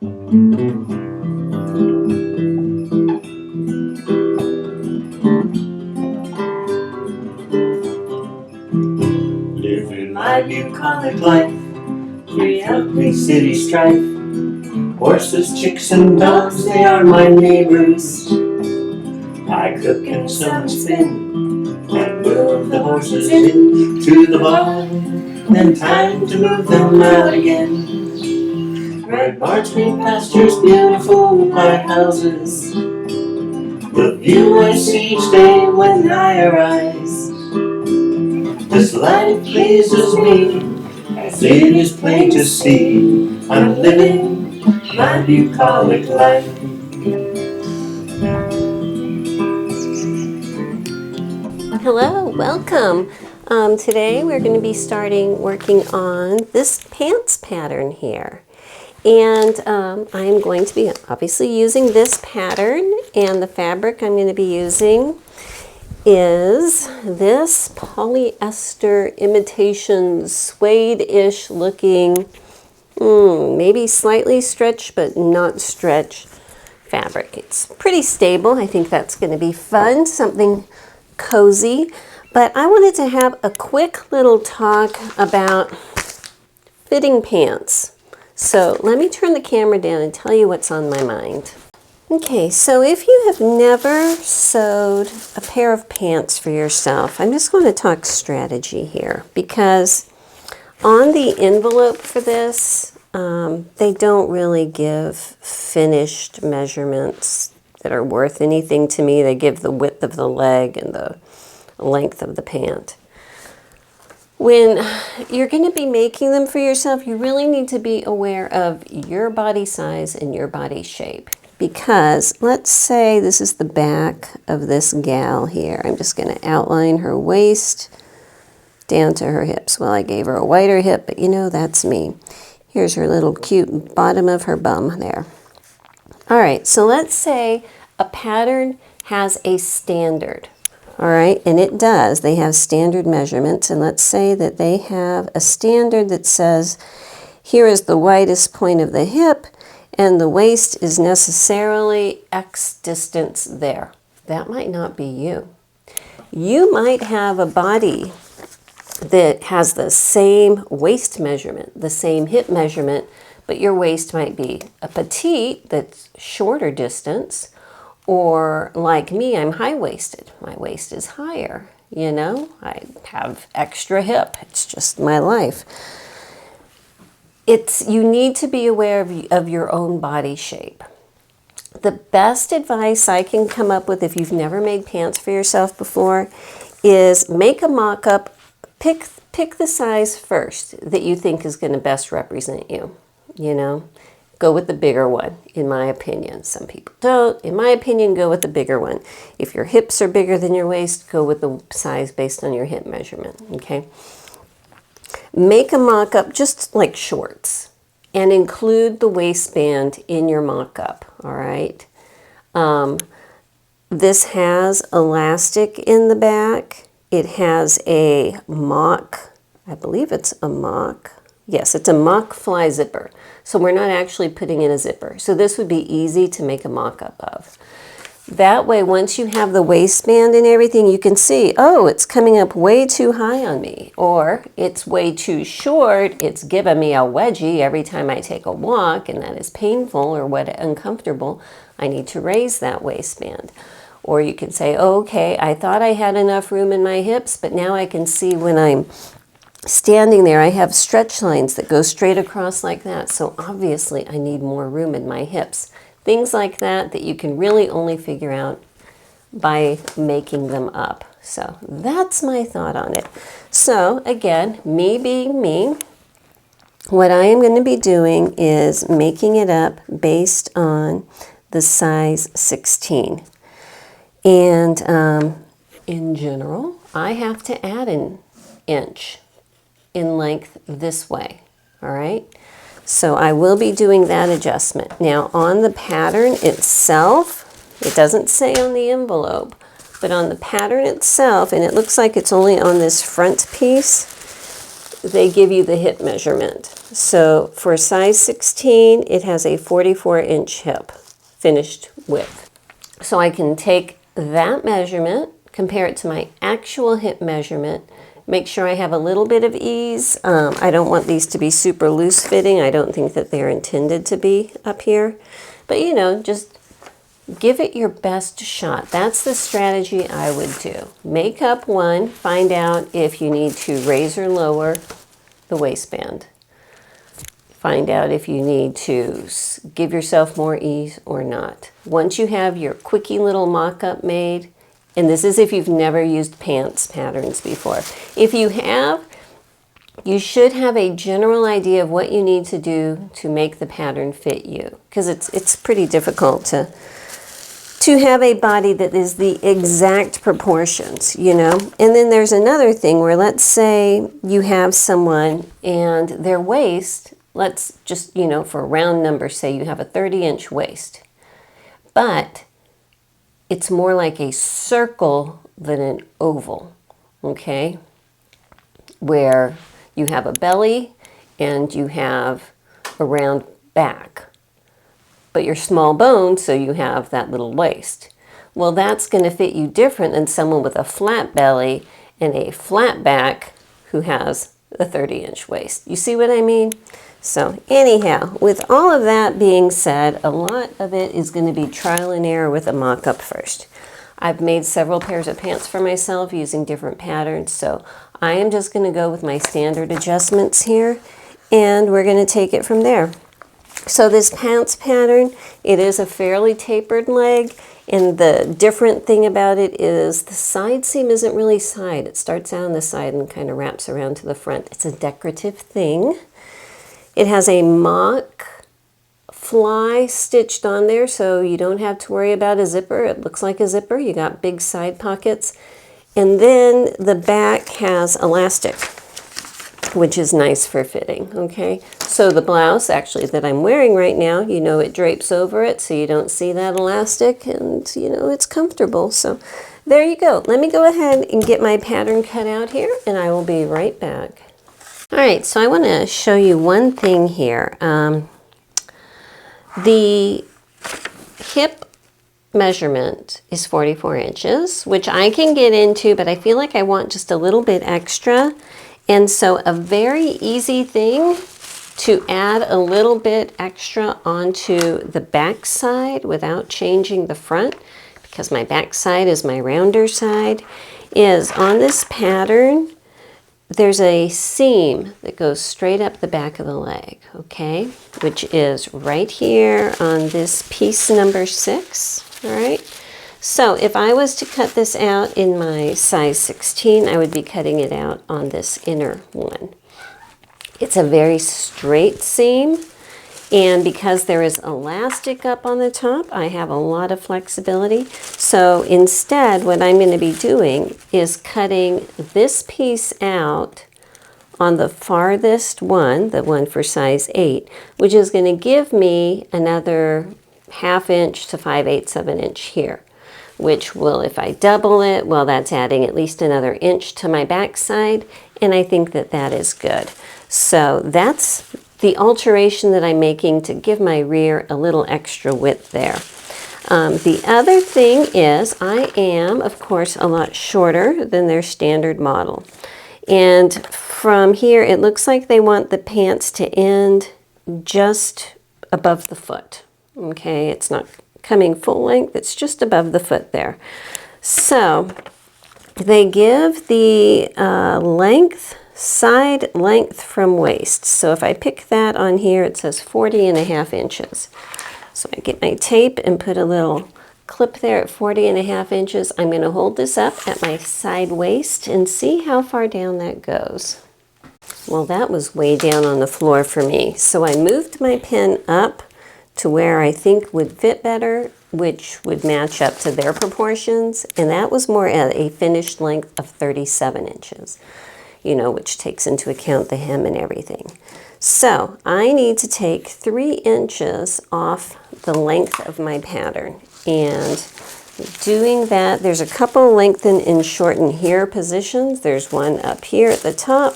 Living my bucolic life, free, healthy city strife. Horses, chicks, and dogs, they are my neighbors. I cook and sew and spin, and move the horses into the barn. Then time to move them out again. Red barns, green pastures, beautiful white houses. The view I see each day when I arise. This life pleases me, as it is plain to see. I'm living my bucolic life. Hello, welcome. Today we're going to be working on this pants pattern here. And I am going to be obviously using this pattern, and the fabric I'm going to be using is this polyester imitation suede-ish looking, maybe slightly stretch but not stretch fabric. It's pretty stable. I think that's going to be fun, something cozy. But I wanted to have a quick little talk about fitting pants. So let me turn the camera down and tell you what's on my mind. Okay, so if you have never sewed a pair of pants for yourself, I'm just going to talk strategy here, because on the envelope for this, they don't really give finished measurements that are worth anything to me. They give the width of the leg and the length of the pant. When you're going to be making them for yourself, you really need to be aware of your body size and your body shape. Because let's say this is the back of this gal here. I'm just going to outline her waist down to her hips. Well, I gave her a wider hip, but you know, that's me. Here's her little cute bottom of her bum there. All right, so let's say a pattern has a standard. All right, and it does. They have standard measurements, and let's say that they have a standard that says, here is the widest point of the hip, and the waist is necessarily X distance there. That might not be you. You might have a body that has the same waist measurement, the same hip measurement, but your waist might be a petite that's shorter distance, or like me, I'm high-waisted. My waist is higher, you know? I have extra hip. It's just my life. You need to be aware of your own body shape. The best advice I can come up with if you've never made pants for yourself before is make a mock-up. Pick the size first that you think is going to best represent you, you know? Go with the bigger one, in my opinion. Some people don't. In my opinion, go with the bigger one. If your hips are bigger than your waist, go with the size based on your hip measurement, okay? Make a mock-up just like shorts and include the waistband in your mock-up, all right? This has elastic in the back. It has a mock, I believe it's a mock. Yes, it's a mock fly zipper. So we're not actually putting in a zipper. So this would be easy to make a mock-up of. That way, once you have the waistband and everything, you can see, oh, it's coming up way too high on me, or it's way too short. It's giving me a wedgie every time I take a walk, and that is painful or uncomfortable. I need to raise that waistband. Or you can say, oh, okay, I thought I had enough room in my hips, but now I can see when I'm standing there, I have stretch lines that go straight across like that. So obviously I need more room in my hips. Things like that you can really only figure out by making them up. So that's my thought on it. So again, me being me, what I am going to be doing is making it up based on the size 16. And in general, I have to add an inch in length this way, all right? So I will be doing that adjustment. Now on the pattern itself, it doesn't say on the envelope, but on the pattern itself, and it looks like it's only on this front piece, they give you the hip measurement. So for size 16, it has a 44-inch hip finished width. So I can take that measurement, compare it to my actual hip measurement, make sure I have a little bit of ease. I don't want these to be super loose fitting. I don't think that they're intended to be up here. But you know, just give it your best shot. That's the strategy I would do. Make up one, find out if you need to raise or lower the waistband. Find out if you need to give yourself more ease or not. Once you have your quickie little mock-up made, and this is if you've never used pants patterns before. If you have, you should have a general idea of what you need to do to make the pattern fit you, because it's pretty difficult to have a body that is the exact proportions, you know. And then there's another thing where, let's say you have someone and their waist, let's just, you know, for a round number, say you have a 30-inch waist, but it's more like a circle than an oval, okay? Where you have a belly and you have a round back, but you're small boned, so you have that little waist. Well, that's going to fit you different than someone with a flat belly and a flat back who has a 30-inch waist. You see what I mean? So anyhow, with all of that being said, a lot of it is going to be trial and error with a mock-up first. I've made several pairs of pants for myself using different patterns, so I am just going to go with my standard adjustments here, and we're going to take it from there. So this pants pattern, it is a fairly tapered leg, and the different thing about it is the side seam isn't really side. It starts out on the side and kind of wraps around to the front. It's a decorative thing. It has a mock fly stitched on there, so you don't have to worry about a zipper. It looks like a zipper. You got big side pockets. And then the back has elastic, which is nice for fitting, okay? So the blouse, actually, that I'm wearing right now, you know, it drapes over it, so you don't see that elastic, and, you know, it's comfortable. So there you go. Let me go ahead and get my pattern cut out here, and I will be right back. All right, so I want to show you one thing here. The hip measurement is 44 inches, which I can get into, but I feel like I want just a little bit extra. And so a very easy thing to add a little bit extra onto the back side without changing the front, because my back side is my rounder side, is on this pattern, there's a seam that goes straight up the back of the leg, okay? Which is right here on this piece number 6, all right? So if I was to cut this out in my size 16, I would be cutting it out on this inner one. It's a very straight seam, and because there is elastic up on the top, I have a lot of flexibility. So instead, what I'm going to be doing is cutting this piece out on the farthest one, the one for size 8, which is going to give me another 1/2 inch to 5/8 of an inch here, which will, if I double it, well, that's adding at least another inch to my backside, and I think that that is good. So that's the alteration that I'm making to give my rear a little extra width there. The other thing is I am, of course, a lot shorter than their standard model. And from here, it looks like they want the pants to end just above the foot. Okay, it's not coming full length, it's just above the foot there. So they give the side length from waist. So if I pick that on here, it says 40.5 inches. So I get my tape and put a little clip there at 40.5 inches. I'm going to hold this up at my side waist and see how far down that goes. Well, that was way down on the floor for me. So I moved my pin up to where I think would fit better, which would match up to their proportions. And that was more at a finished length of 37 inches. You know, which takes into account the hem and everything. So I need to take 3 inches off the length of my pattern. And doing that, there's a couple lengthen and shorten here positions. There's one up here at the top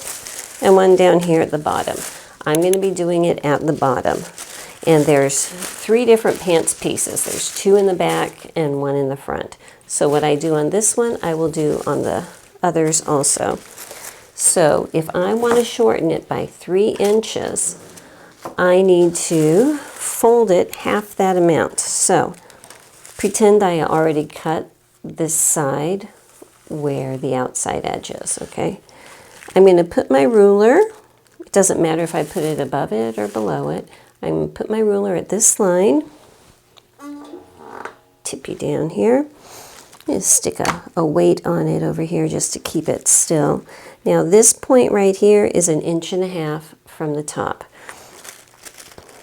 and one down here at the bottom. I'm going to be doing it at the bottom. And there's 3 different pants pieces. There's 2 in the back and 1 in the front. So what I do on this one, I will do on the others also. So if I want to shorten it by 3 inches, I need to fold it half that amount. So pretend I already cut this side where the outside edge is, okay? I'm going to put my ruler, it doesn't matter if I put it above it or below it, I'm going to put my ruler at this line, tip you down here, and stick a weight on it over here just to keep it still. Now this point right here is 1.5 inches from the top.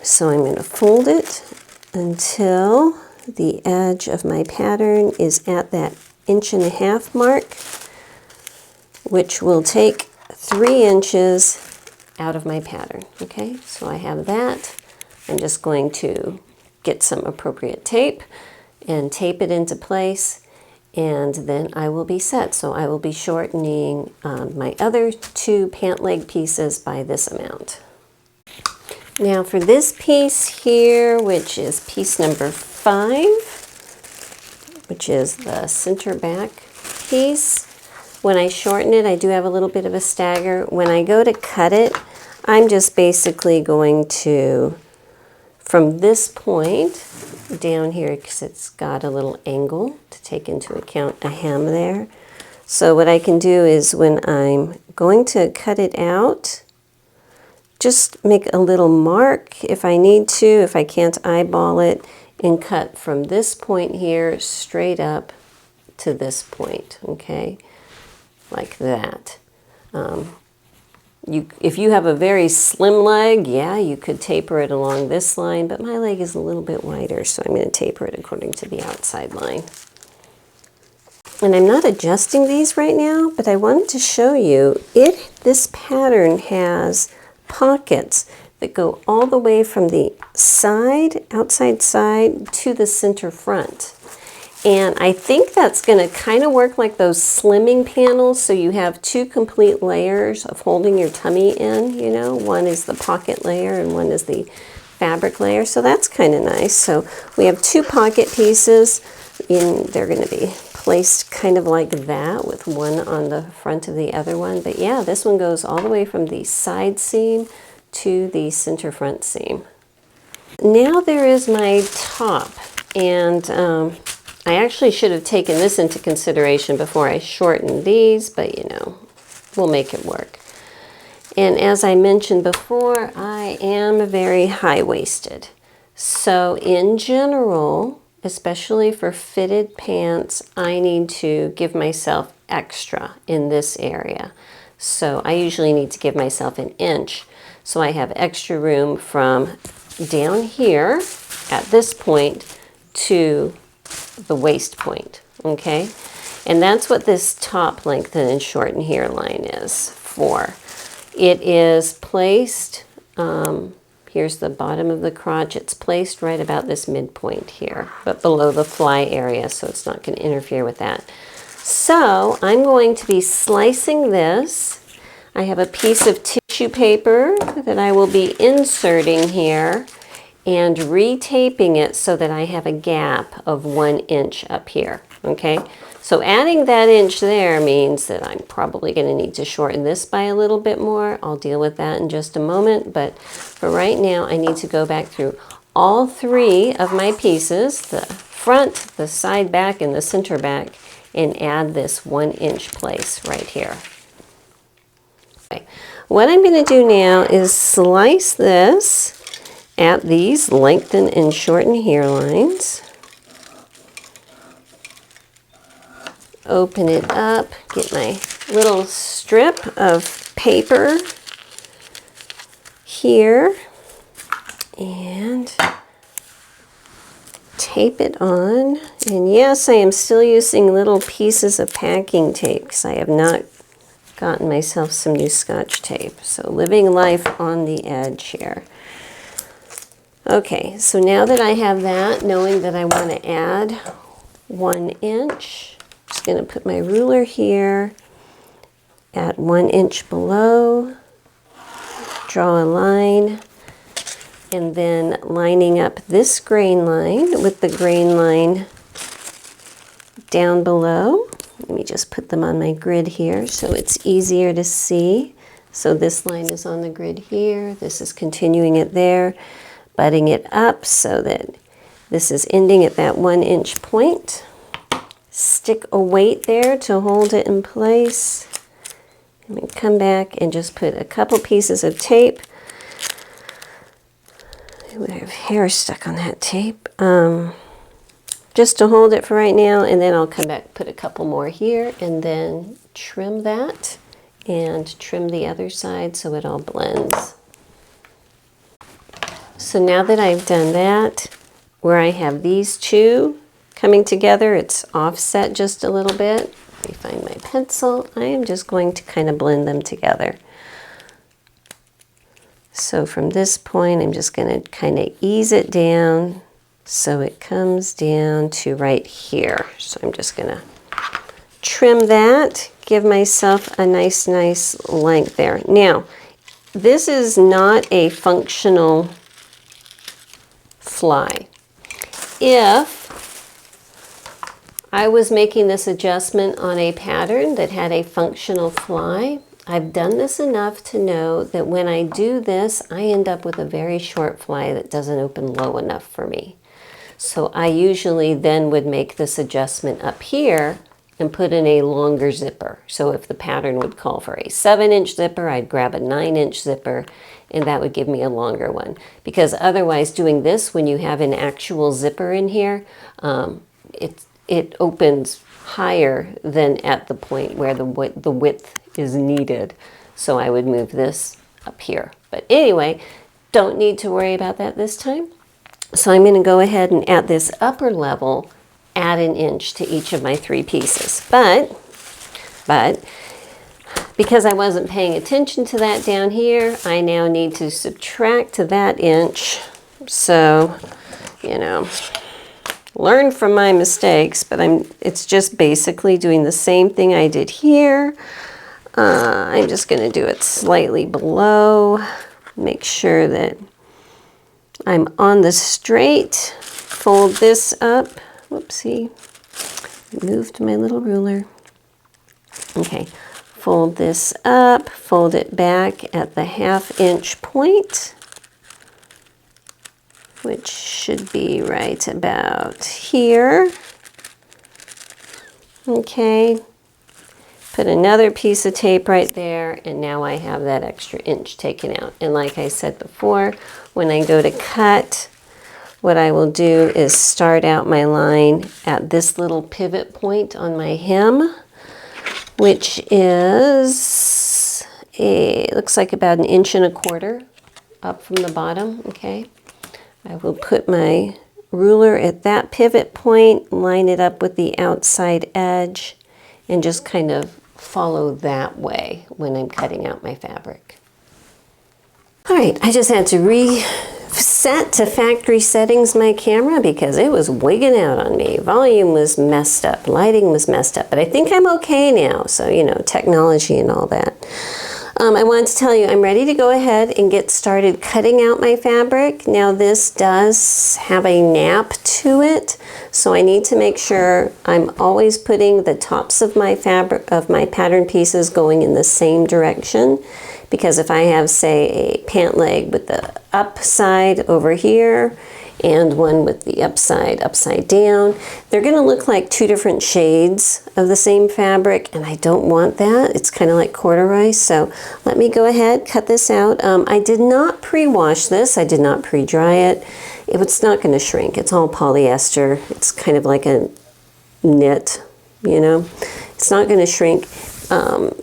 So I'm going to fold it until the edge of my pattern is at that 1.5 inch mark, which will take 3 inches out of my pattern. Okay, so I have that. I'm just going to get some appropriate tape and tape it into place, and then I will be set. So I will be shortening my other 2 pant leg pieces by this amount. Now for this piece here, which is piece number 5, which is the center back piece, when I shorten it, I do have a little bit of a stagger. When I go to cut it, I'm just basically going to, from this point down here, because it's got a little angle to take into account a hem there. So what I can do is when I'm going to cut it out, just make a little mark if I need to, if I can't eyeball it, and cut from this point here straight up to this point, okay? Like that. If you have a very slim leg, yeah, you could taper it along this line, but my leg is a little bit wider, so I'm going to taper it according to the outside line. And I'm not adjusting these right now, but I wanted to show you this pattern has pockets that go all the way from the side, outside side, to the center front. And I think that's going to kind of work like those slimming panels, so you have 2 complete layers of holding your tummy in, you know. One is the pocket layer and one is the fabric layer, so that's kind of nice. So we have 2 pocket pieces, and they're going to be placed kind of like that with one on the front of the other one. But yeah, this one goes all the way from the side seam to the center front seam. Now there is my top, and I actually should have taken this into consideration before I shortened these, but you know, we'll make it work. And as I mentioned before, I am very high-waisted. So in general, especially for fitted pants, I need to give myself extra in this area. So I usually need to give myself 1 inch. So I have extra room from down here at this point to the waist point, okay? And that's what this top lengthen and shorten here line is for. It is placed, here's the bottom of the crotch, it's placed right about this midpoint here, but below the fly area, so it's not going to interfere with that. So I'm going to be slicing this. I have a piece of tissue paper that I will be inserting here and retaping it so that I have a gap of 1 inch up here, okay? So adding that inch there means that I'm probably going to need to shorten this by a little bit more. I'll deal with that in just a moment, but for right now I need to go back through all 3 of my pieces, the front, the side back, and the center back, and add this 1 inch place right here. Okay. What I'm going to do now is slice this at these lengthen and shorten hairlines. Open it up, get my little strip of paper here, and tape it on. And yes, I am still using little pieces of packing tape because I have not gotten myself some new Scotch tape. So living life on the edge here. Okay, so now that I have that, knowing that I want to add 1 inch, I'm just going to put my ruler here at 1 inch below, draw a line, and then lining up this grain line with the grain line down below. Let me just put them on my grid here so it's easier to see. So this line is on the grid here, this is continuing it there, butting it up so that this is ending at that 1 inch point. Stick a weight there to hold it in place. And then come back and just put a couple pieces of tape. I have hair stuck on that tape. Just to hold it for right now, and then I'll come back, put a couple more here, and then trim that, and trim the other side so it all blends. So now that I've done that, where I have these two coming together, it's offset just a little bit. Let me find my pencil. I am just going to kind of blend them together. So from this point, I'm just going to kind of ease it down so it comes down to right here. So I'm just going to trim that, give myself a nice length there. Now, this is not a functional fly. If I was making this adjustment on a pattern that had a functional fly, I've done this enough to know that when I do this, I end up with a very short fly that doesn't open low enough for me. So I usually then would make this adjustment up here and put in a longer zipper. So if the pattern would call for a 7-inch zipper, I'd grab a 9-inch zipper, and that would give me a longer one. Because otherwise, doing this when you have an actual zipper in here, it opens higher than at the point where the width is needed. So I would move this up here. But anyway, don't need to worry about that this time. So I'm going to go ahead and at this upper level, add 1 inch to each of my 3 pieces. But because I wasn't paying attention to that down here, I now need to subtract that inch. So, you know, learn from my mistakes, but it's just basically doing the same thing I did here. I'm just going to do it slightly below, make sure that I'm on the straight, fold this up. Whoopsie, moved my little ruler. Okay, fold this up, fold it back at the 1/2 inch point, which should be right about here. Okay, put another piece of tape right there, and now I have that extra inch taken out. And like I said before, when I go to cut, what I will do is start out my line at this little pivot point on my hem, which is looks like about 1.25 inches up from the bottom. Okay, I will put my ruler at that pivot point, line it up with the outside edge, and just kind of follow that way when I'm cutting out my fabric. All right, I just had to reset to factory settings my camera because it was wigging out on me. Volume was messed up, lighting was messed up, but I think I'm okay now. So, you know, technology and all that. I wanted to tell you I'm ready to go ahead and get started cutting out my fabric. Now this does have a nap to it, so I need to make sure I'm always putting the tops of my fabric, of my pattern pieces, going in the same direction. Because if I have, say, a pant leg with the upside over here and one with the upside down, they're going to look like 2 different shades of the same fabric, and I don't want that. It's kind of like corduroy, so let me go ahead, cut this out. I did not pre-wash this. I did not pre-dry it. It's not going to shrink. It's all polyester. It's kind of like a knit, you know. It's not going to shrink.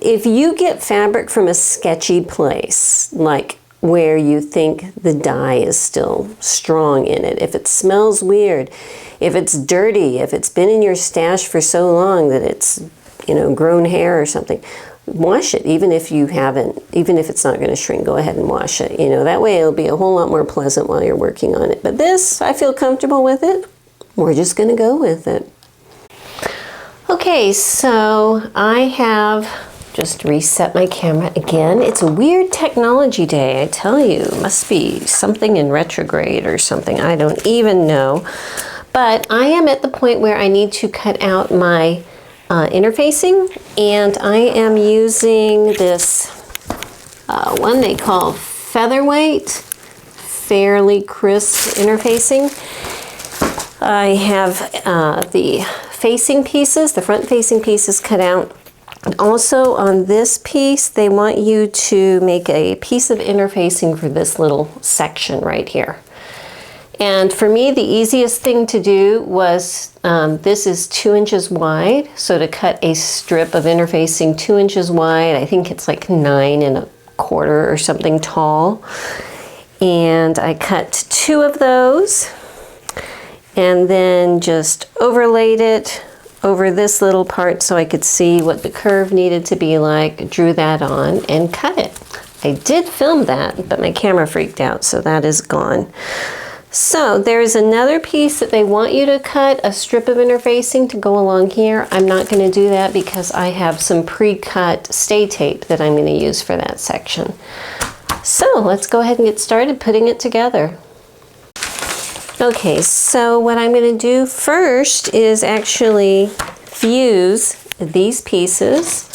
If you get fabric from a sketchy place, like where you think the dye is still strong in it, if it smells weird, if it's dirty, if it's been in your stash for so long that it's, you know, grown hair or something, wash it. Even if you haven't, even if it's not going to shrink, go ahead and wash it. You know, that way it'll be a whole lot more pleasant while you're working on it. But this, I feel comfortable with it. We're just going to go with it. Okay, so I have just reset my camera again. It's a weird technology day, I tell you. Must be something in retrograde or something. I don't even know. But I am at the point where I need to cut out my interfacing, and I am using this one they call Featherweight, fairly crisp interfacing. I have the facing pieces, the front facing pieces cut out. And also on this piece, they want you to make a piece of interfacing for this little section right here. And for me, the easiest thing to do was, this is 2 inches wide. So to cut a strip of interfacing 2 inches wide, I think it's like 9 1/4 or something tall. And I cut 2 of those and then just overlaid it over this little part so I could see what the curve needed to be like, drew that on and cut it. I did film that, but my camera freaked out, so that is gone. So there's another piece that they want you to cut, a strip of interfacing to go along here. I'm not going to do that because I have some pre-cut stay tape that I'm going to use for that section. So let's go ahead and get started putting it together. Okay, so what I'm going to do first is actually fuse these pieces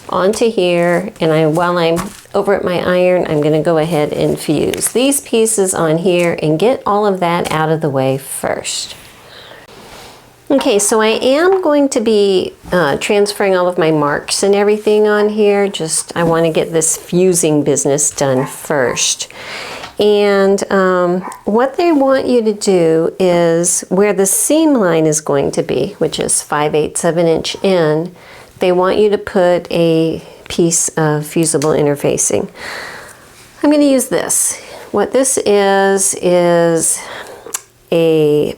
onto here, and while I'm over at my iron, I'm going to go ahead and fuse these pieces on here and get all of that out of the way first. Okay, so I am going to be transferring all of my marks and everything on here. I want to get this fusing business done first. And what they want you to do is where the seam line is going to be, which is 5/8 of an inch in, they want you to put a piece of fusible interfacing. I'm going to use this. What this is a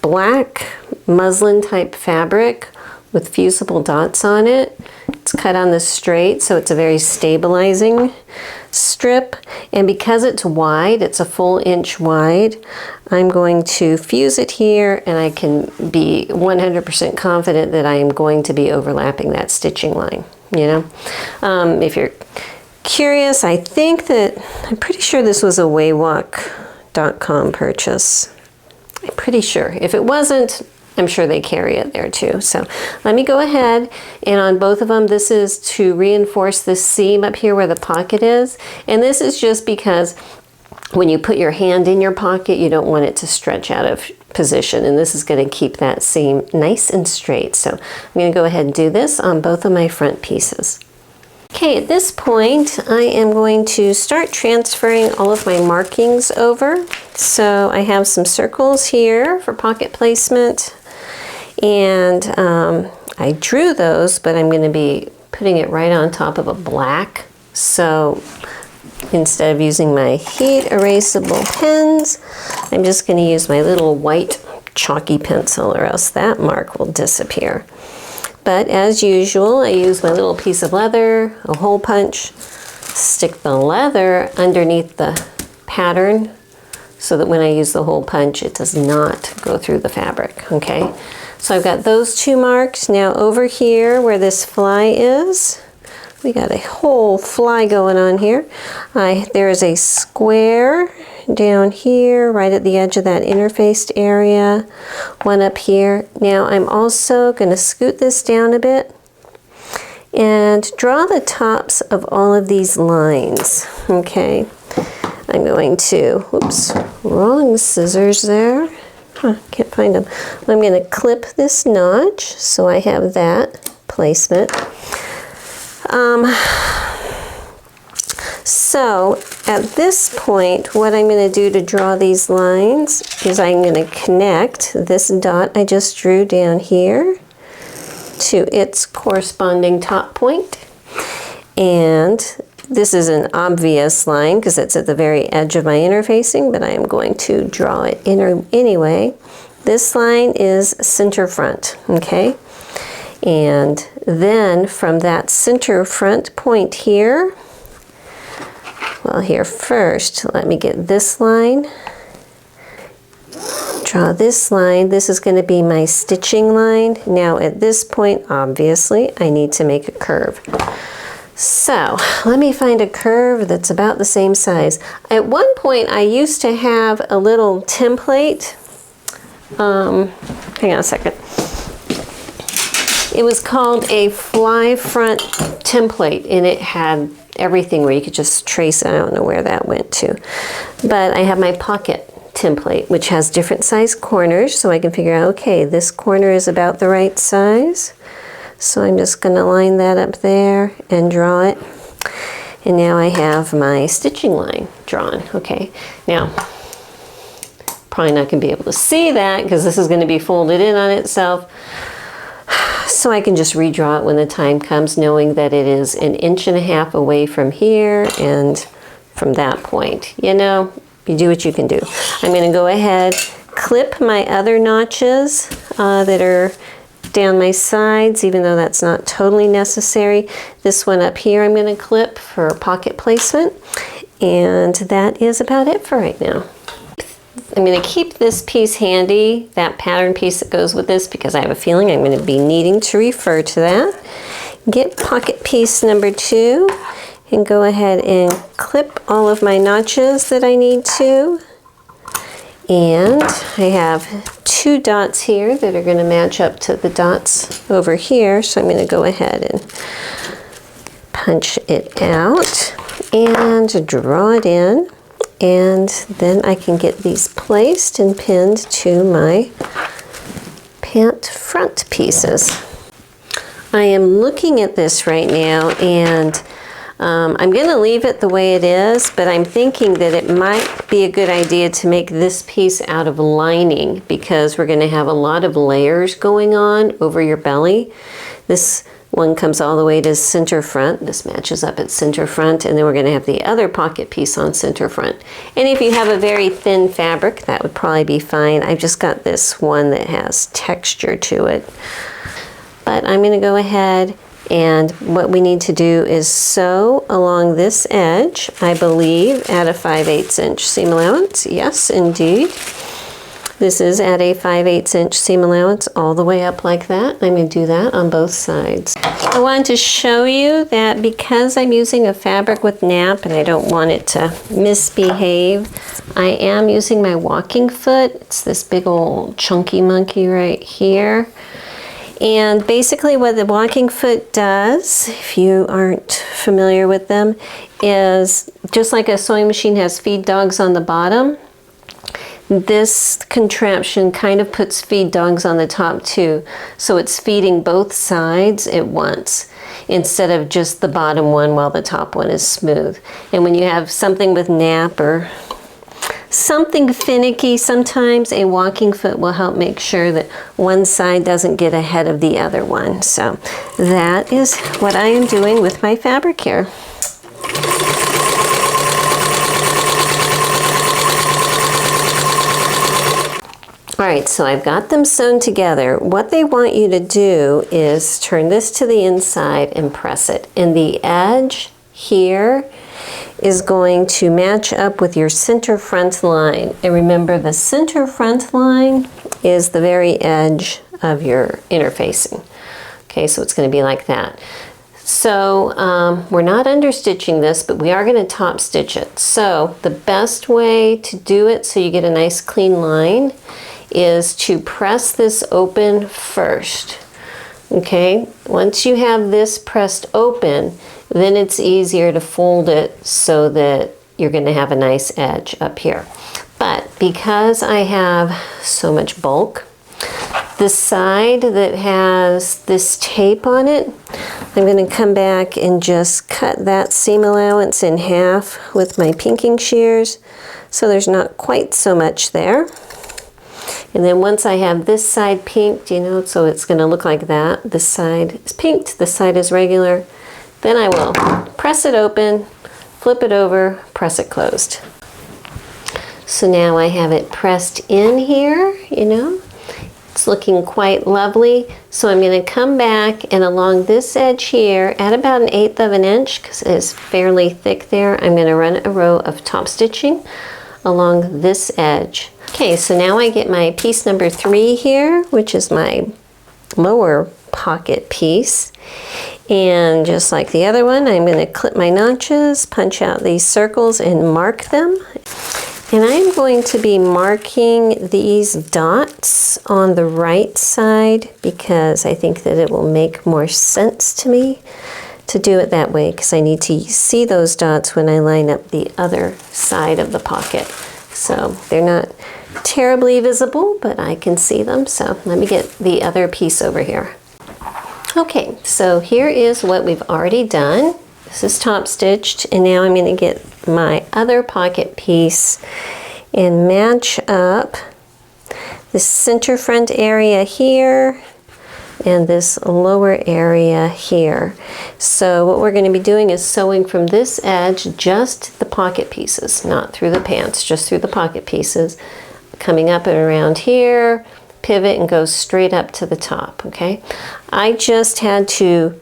black muslin type fabric with fusible dots on it. It's cut on the straight, so it's a very stabilizing strip. And because it's wide, it's a full inch wide, I'm going to fuse it here, and I can be 100% confident that I am going to be overlapping that stitching line, you know. If you're curious, I'm pretty sure this was a 𝐥𝐢𝐤𝐿.com purchase. I'm pretty sure. If it wasn't, I'm sure they carry it there too. So let me go ahead, and on both of them, this is to reinforce this seam up here where the pocket is. And this is just because when you put your hand in your pocket, you don't want it to stretch out of position. And this is going to keep that seam nice and straight. So I'm going to go ahead and do this on both of my front pieces. Okay, at this point, I am going to start transferring all of my markings over. So I have some circles here for pocket placement. And I drew those, but I'm going to be putting it right on top of a black. So instead of using my heat erasable pens, I'm just going to use my little white chalky pencil, or else that mark will disappear. But as usual, I use my little piece of leather, a hole punch, stick the leather underneath the pattern so that when I use the hole punch, it does not go through the fabric, okay? So I've got those 2 marks. Now over here where this fly is, we got a whole fly going on here. There is a square down here right at the edge of that interfaced area, one up here. Now I'm also going to scoot this down a bit and draw the tops of all of these lines, okay? I'm going to, oops, wrong scissors there. Can't find them. I'm going to clip this notch so I have that placement. So at this point, what I'm going to do to draw these lines is I'm going to connect this dot I just drew down here to its corresponding top point. And this is an obvious line because it's at the very edge of my interfacing, but I am going to draw it anyway. This line is center front, okay? And then from that center front point here, well, here first, let me get this line. Draw this line. This is going to be my stitching line. Now at this point, obviously, I need to make a curve. So let me find a curve that's about the same size. At one point I used to have a little template. Hang on a second. It was called a fly front template, and it had everything where you could just trace. I don't know where that went to. But I have my pocket template, which has different size corners, so I can figure out, okay, this corner is about the right size. So I'm just going to line that up there and draw it. And now I have my stitching line drawn. Okay, now probably not going to be able to see that because this is going to be folded in on itself. So I can just redraw it when the time comes, knowing that it is 1.5 inches away from here and from that point. You know, you do what you can do. I'm going to go ahead, clip my other notches that are down my sides, even though that's not totally necessary. This one up here I'm going to clip for pocket placement. And that is about it for right now. I'm going to keep this piece handy, that pattern piece that goes with this, because I have a feeling I'm going to be needing to refer to that. Get pocket piece number 2 and go ahead and clip all of my notches that I need to. And I have 2 dots here that are going to match up to the dots over here, so I'm going to go ahead and punch it out and draw it in. And then I can get these placed and pinned to my pant front pieces. I am looking at this right now, and I'm going to leave it the way it is, but I'm thinking that it might be a good idea to make this piece out of lining, because we're going to have a lot of layers going on over your belly. This one comes all the way to center front. This matches up at center front, and then we're going to have the other pocket piece on center front. And if you have a very thin fabric, that would probably be fine. I've just got this one that has texture to it. But I'm going to go ahead, and what we need to do is sew along this edge, I believe, at a 5/8 inch seam allowance. Yes, indeed. This is at a 5/8 inch seam allowance all the way up like that. I'm going to do that on both sides. I wanted to show you that because I'm using a fabric with nap and I don't want it to misbehave, I am using my walking foot. It's this big old chunky monkey right here. And basically what the walking foot does, if you aren't familiar with them, is just like a sewing machine has feed dogs on the bottom, this contraption kind of puts feed dogs on the top too. So it's feeding both sides at once instead of just the bottom one while the top one is smooth. And when you have something with nap or something finicky, sometimes a walking foot will help make sure that one side doesn't get ahead of the other one. So that is what I am doing with my fabric here. All right, so I've got them sewn together. What they want you to do is turn this to the inside and press it. And the edge here is going to match up with your center front line. And remember, the center front line is the very edge of your interfacing. Okay, so it's going to be like that. So we're not understitching this, but we are going to top stitch it. So the best way to do it so you get a nice clean line is to press this open first. Okay, once you have this pressed open, then it's easier to fold it so that you're going to have a nice edge up here. But because I have so much bulk, the side that has this tape on it, I'm going to come back and just cut that seam allowance in half with my pinking shears, so there's not quite so much there. And then once I have this side pinked, you know, so it's going to look like that. This side is pinked, this side is regular. Then I will press it open, flip it over, press it closed. So now I have it pressed in here, you know. It's looking quite lovely. So I'm going to come back, and along this edge here, at about 1/8 of an inch, because it is fairly thick there, I'm going to run a row of top stitching along this edge. Okay, so now I get my piece number 3 here, which is my lower pocket piece. And just like the other one, I'm going to clip my notches, punch out these circles and mark them. And I'm going to be marking these dots on the right side because I think that it will make more sense to me to do it that way, because I need to see those dots when I line up the other side of the pocket. So they're not terribly visible, but I can see them. So let me get the other piece over here. Okay, so here is what we've already done. This is top stitched, and now I'm going to get my other pocket piece and match up the center front area here and this lower area here. So what we're going to be doing is sewing from this edge just the pocket pieces, not through the pants, just through the pocket pieces, coming up and around here, pivot and go straight up to the top. Okay, I just had to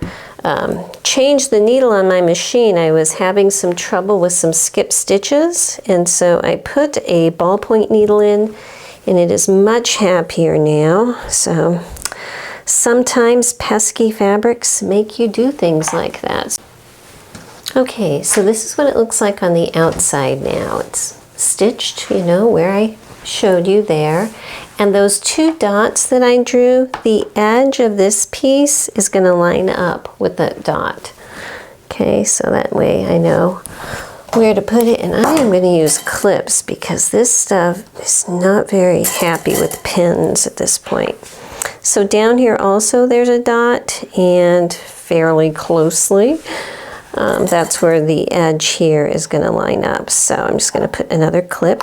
change the needle on my machine. I was having some trouble with some skip stitches, and so I put a ballpoint needle in, and it is much happier now. So sometimes pesky fabrics make you do things like that. Okay, so this is what it looks like on the outside now. It's stitched, you know, where I showed you there. And those two dots that I drew, the edge of this piece is going to line up with the dot. Okay, so that way I know where to put it. And I am going to use clips because this stuff is not very happy with pins at this point. So down here also there's a dot, and fairly closely that's where the edge here is going to line up. So I'm just going to put another clip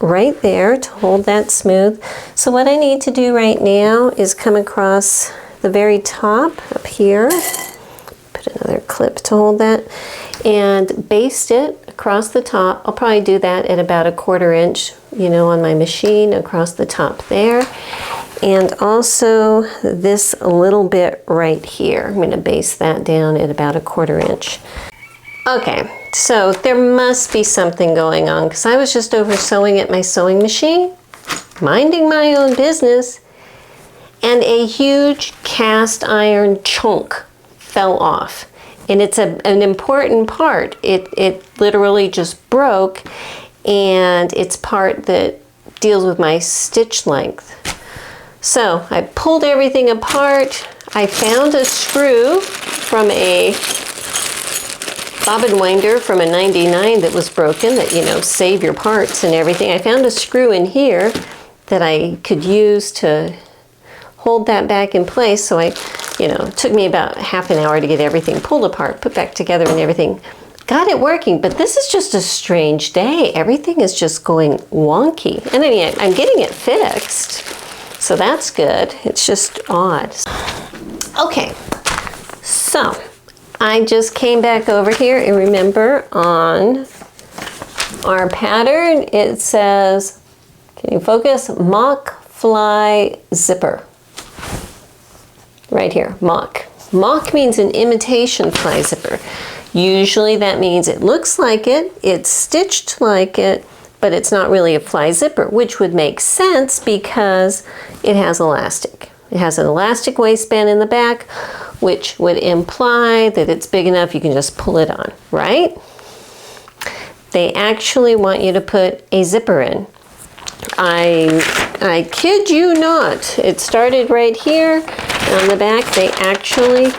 right there to hold that smooth. So what I need to do right now is come across the very top up here, put another clip to hold that, and baste it across the top. I'll probably do that at about 1/4 inch, you know, on my machine across the top there. And also this little bit right here, I'm going to baste that down at about 1/4 inch. Okay, so there must be something going on because I was just over sewing at my sewing machine, minding my own business, and a huge cast iron chunk fell off. And it's an important part. It literally just broke, and it's part that deals with my stitch length. So I pulled everything apart. I found a screw from a bobbin winder from a 99 that was broken, that, you know, save your parts and everything. I found a screw in here that I could use to hold that back in place. So it took me about half an hour to get everything pulled apart, put back together and everything. Got it working, but this is just a strange day. Everything is just going wonky. And I mean, I'm getting it fixed, so that's good. It's just odd. Okay, so I just came back over here, and remember on our pattern, it says, can you focus? Mock fly zipper. Right here, mock. Mock means an imitation fly zipper. Usually that means it looks like it, it's stitched like it, but it's not really a fly zipper, which would make sense because it has elastic. It has an elastic waistband in the back, which would imply that it's big enough you can just pull it on, right? They actually want you to put a zipper in. I kid you not. It started right here. On the back, they actually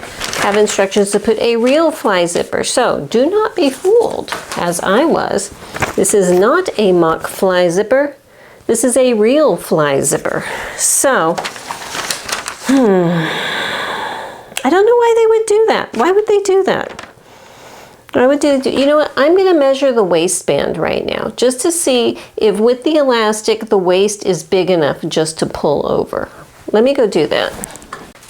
have instructions to put a real fly zipper. So do not be fooled, as I was. This is not a mock fly zipper. This is a real fly zipper. So, I don't know why they would do that. Why would they do that? I would do, you know what, I'm going to measure the waistband right now just to see if with the elastic the waist is big enough just to pull over. Let me go do that.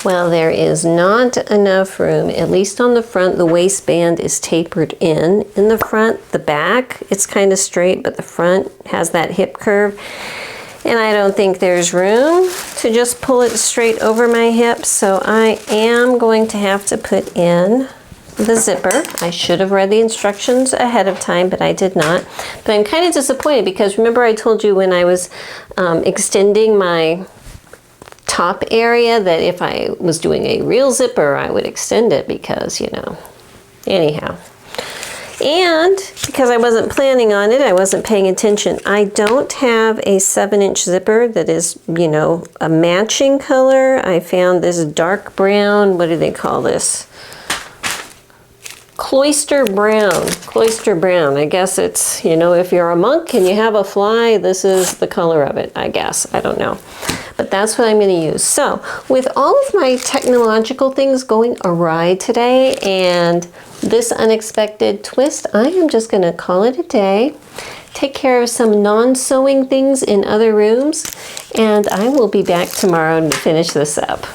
Well, there is not enough room, at least on the front. The waistband is tapered in the front. The back, it's kind of straight, but the front has that hip curve. And I don't think there's room to just pull it straight over my hip, so I am going to have to put in the zipper. I should have read the instructions ahead of time, but I did not. But I'm kind of disappointed because remember I told you when I was extending my top area that if I was doing a real zipper, I would extend it because, you know, anyhow. And because I wasn't planning on it, I wasn't paying attention, I don't have a 7-inch zipper that is, you know, a matching color. I found this dark brown, what do they call this? Cloister brown. I guess it's, you know, if you're a monk and you have a fly, this is the color of it, I guess. I don't know. But that's what I'm going to use. So with all of my technological things going awry today and this unexpected twist, I am just going to call it a day. Take care of some non-sewing things in other rooms, and I will be back tomorrow to finish this up.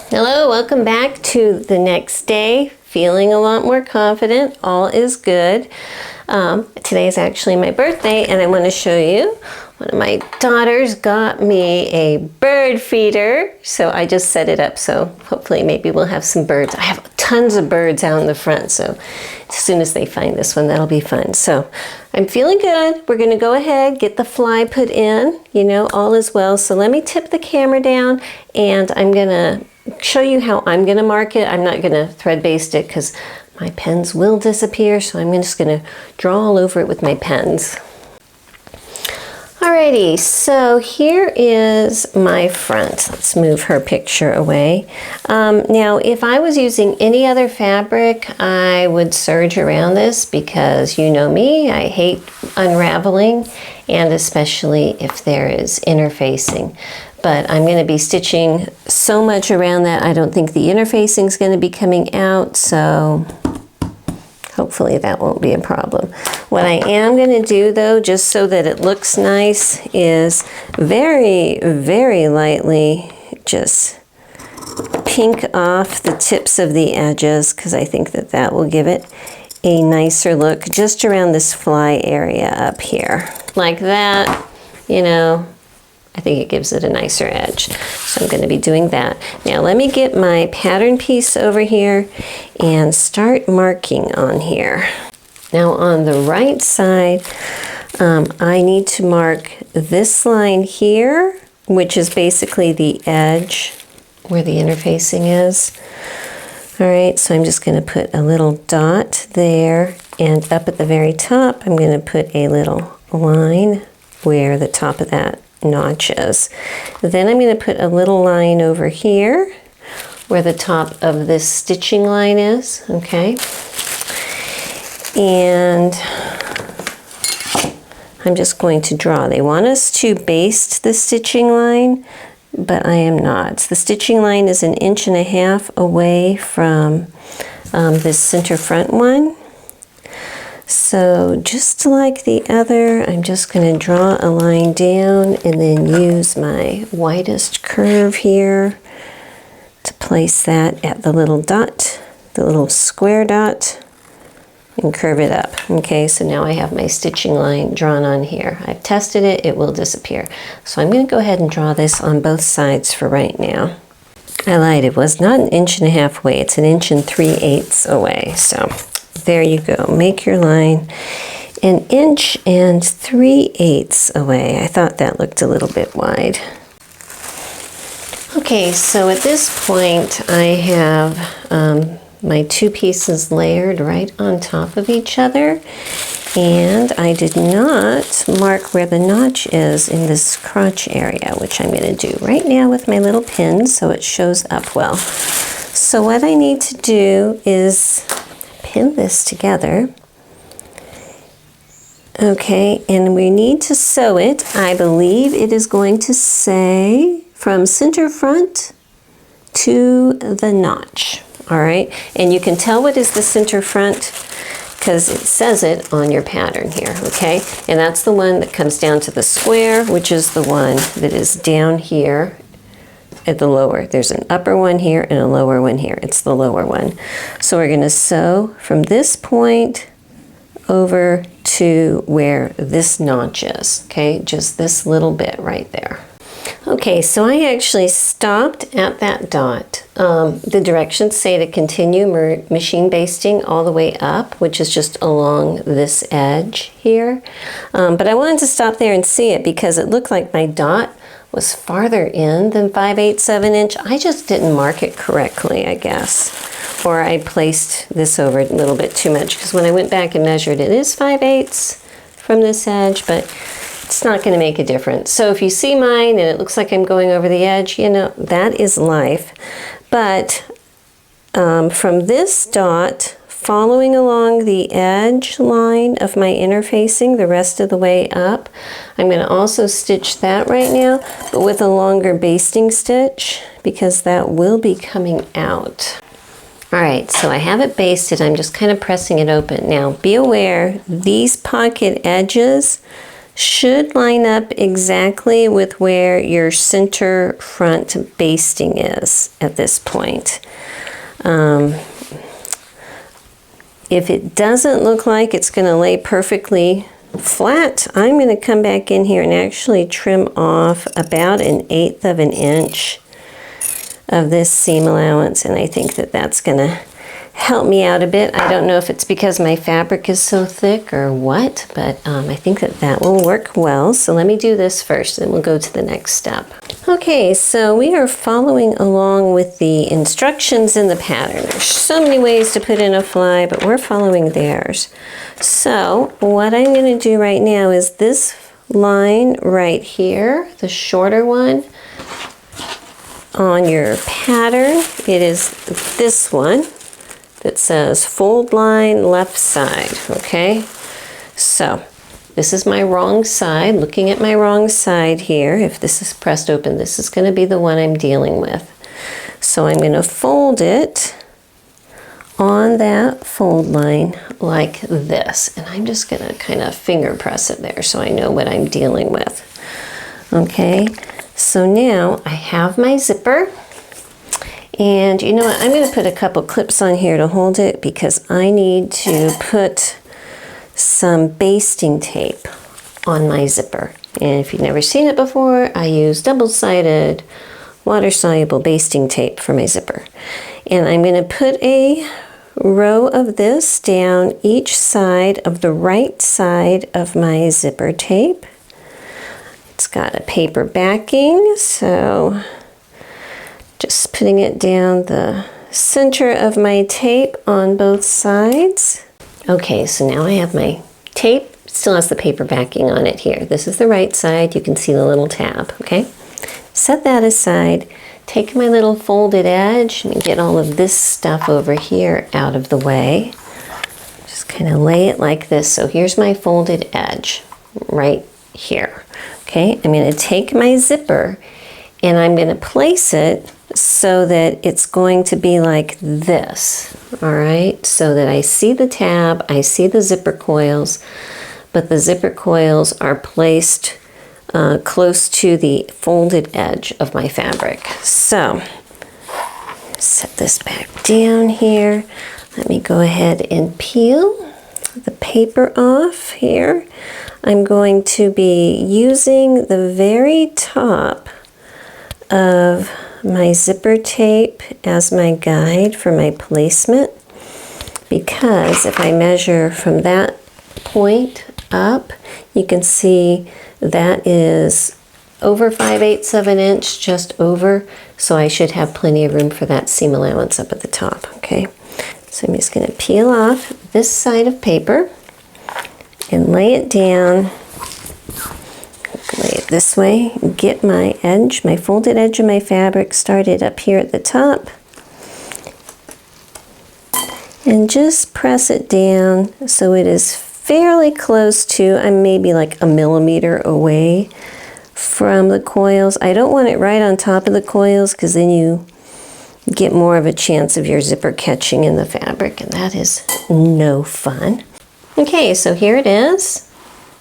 Hello, welcome back to the next day. Feeling a lot more confident. All is good. Today is actually my birthday, and I want to show you. One of my daughters got me a bird feeder, so I just set it up. So hopefully maybe we'll have some birds. I have tons of birds out in the front, so as soon as they find this one, that'll be fun. So I'm feeling good. We're going to go ahead, get the fly put in, you know, all is well. So let me tip the camera down, and I'm going to show you how I'm going to mark it. I'm not going to thread baste it because my pens will disappear, so I'm just going to draw all over it with my pens. Alrighty, so here is my front. Let's move her picture away. Now, if I was using any other fabric, I would serge around this because you know me, I hate unraveling, and especially if there is interfacing. But I'm going to be stitching so much around that I don't think the interfacing is going to be coming out, so hopefully that won't be a problem. What I am going to do though, just so that it looks nice, is very, very lightly just pink off the tips of the edges because I think that that will give it a nicer look just around this fly area up here. Like that, you know, I think it gives it a nicer edge. So I'm going to be doing that. Now let me get my pattern piece over here and start marking on here. Now on the right side, I need to mark this line here, which is basically the edge where the interfacing is. All right, so I'm just going to put a little dot there, and up at the very top, I'm going to put a little line where the top of that notch is. Then I'm going to put a little line over here where the top of this stitching line is, okay? And I'm just going to draw. They want us to baste the stitching line, but I am not. The stitching line is 1.5 inches away from this center front one. So just like the other, I'm just going to draw a line down and then use my widest curve here to place that at the little dot, the little square dot, and curve it up. Okay, so now I have my stitching line drawn on here. I've tested it, it will disappear. So I'm going to go ahead and draw this on both sides for right now. I lied, it was not 1.5 inches away, it's 1 3/8 away. So there you go. Make your line 1 3/8 away. I thought that looked a little bit wide. Okay, so at this point I have my 2 pieces layered right on top of each other, and I did not mark where the notch is in this crotch area, which I'm going to do right now with my little pin so it shows up well. So what I need to do is pin this together. Okay, and we need to sew it. I believe it is going to say from center front to the notch. All right, and you can tell what is the center front because it says it on your pattern here, okay? And that's the one that comes down to the square, which is the one that is down here at the lower. There's an upper one here and a lower one here. It's the lower one. So we're going to sew from this point over to where this notch is, okay? Just this little bit right there. Okay, so I actually stopped at that dot. The directions say to continue machine basting all the way up, which is just along this edge here. But I wanted to stop there and see it because it looked like my dot was farther in than 5/8 inch. I just didn't mark it correctly, I guess. Or I placed this over a little bit too much because when I went back and measured, it is 5/8 from this edge, but it's not going to make a difference. So if you see mine and it looks like I'm going over the edge, you know, that is life. But from this dot, following along the edge line of my interfacing the rest of the way up, I'm going to also stitch that right now, but with a longer basting stitch because that will be coming out. All right, so I have it basted. I'm just kind of pressing it open. Now, be aware, these pocket edges should line up exactly with where your center front basting is at this point. If it doesn't look like it's going to lay perfectly flat, I'm going to come back in here and actually trim off about 1/8 inch of this seam allowance, and I think that that's going to help me out a bit. I don't know if it's because my fabric is so thick or what, but I think that that will work well. So let me do this first, and we'll go to the next step. Okay, so we are following along with the instructions in the pattern. There's so many ways to put in a fly, but we're following theirs. So what I'm going to do right now is this line right here, the shorter one, on your pattern, it is this one that says fold line left side, okay? So this is my wrong side. Looking at my wrong side here, if this is pressed open, this is going to be the one I'm dealing with. So I'm going to fold it on that fold line like this, and I'm just going to kind of finger press it there so I know what I'm dealing with. Okay, so now I have my zipper, and you know what, I'm going to put a couple clips on here to hold it because I need to put some basting tape on my zipper. And if you've never seen it before, I use double-sided water-soluble basting tape for my zipper. And I'm going to put a row of this down each side of the right side of my zipper tape. It's got a paper backing, so just putting it down the center of my tape on both sides. Okay, so now I have my tape, still has the paper backing on it here. This is the right side, you can see the little tab, okay? Set that aside, take my little folded edge and get all of this stuff over here out of the way. Just kind of lay it like this. So here's my folded edge right here. Okay, I'm going to take my zipper and I'm going to place it so that it's going to be like this, all right? So that I see the tab, I see the zipper coils, but the zipper coils are placed close to the folded edge of my fabric. So, set this back down here. Let me go ahead and peel the paper off here. I'm going to be using the very top of my zipper tape as my guide for my placement, because if I measure from that point up, you can see that is over 5/8 of an inch, just over, so I should have plenty of room for that seam allowance up at the top, okay? So I'm just going to peel off this side of paper and lay it down, lay it this way, get my edge, my folded edge of my fabric started up here at the top, and just press it down so it is fairly close to, I'm maybe like 1 millimeter away from the coils. I don't want it right on top of the coils because then you get more of a chance of your zipper catching in the fabric, and that is no fun. Okay, so here it is.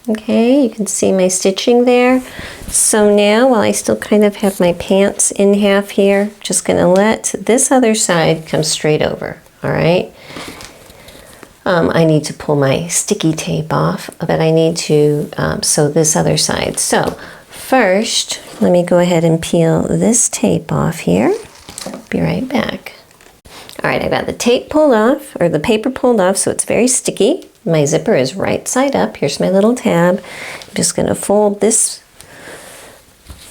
Okay, you can see my stitching there. So now, while I still kind of have my pants in half here, just gonna let this other side come straight over, all right? I need to pull my sticky tape off, but I need to sew this other side. So first, let me go ahead and peel this tape off here. Be right back. All right, I got the tape pulled off, or the paper pulled off, so it's very sticky. My zipper is right side up. Here's my little tab. I'm just going to fold this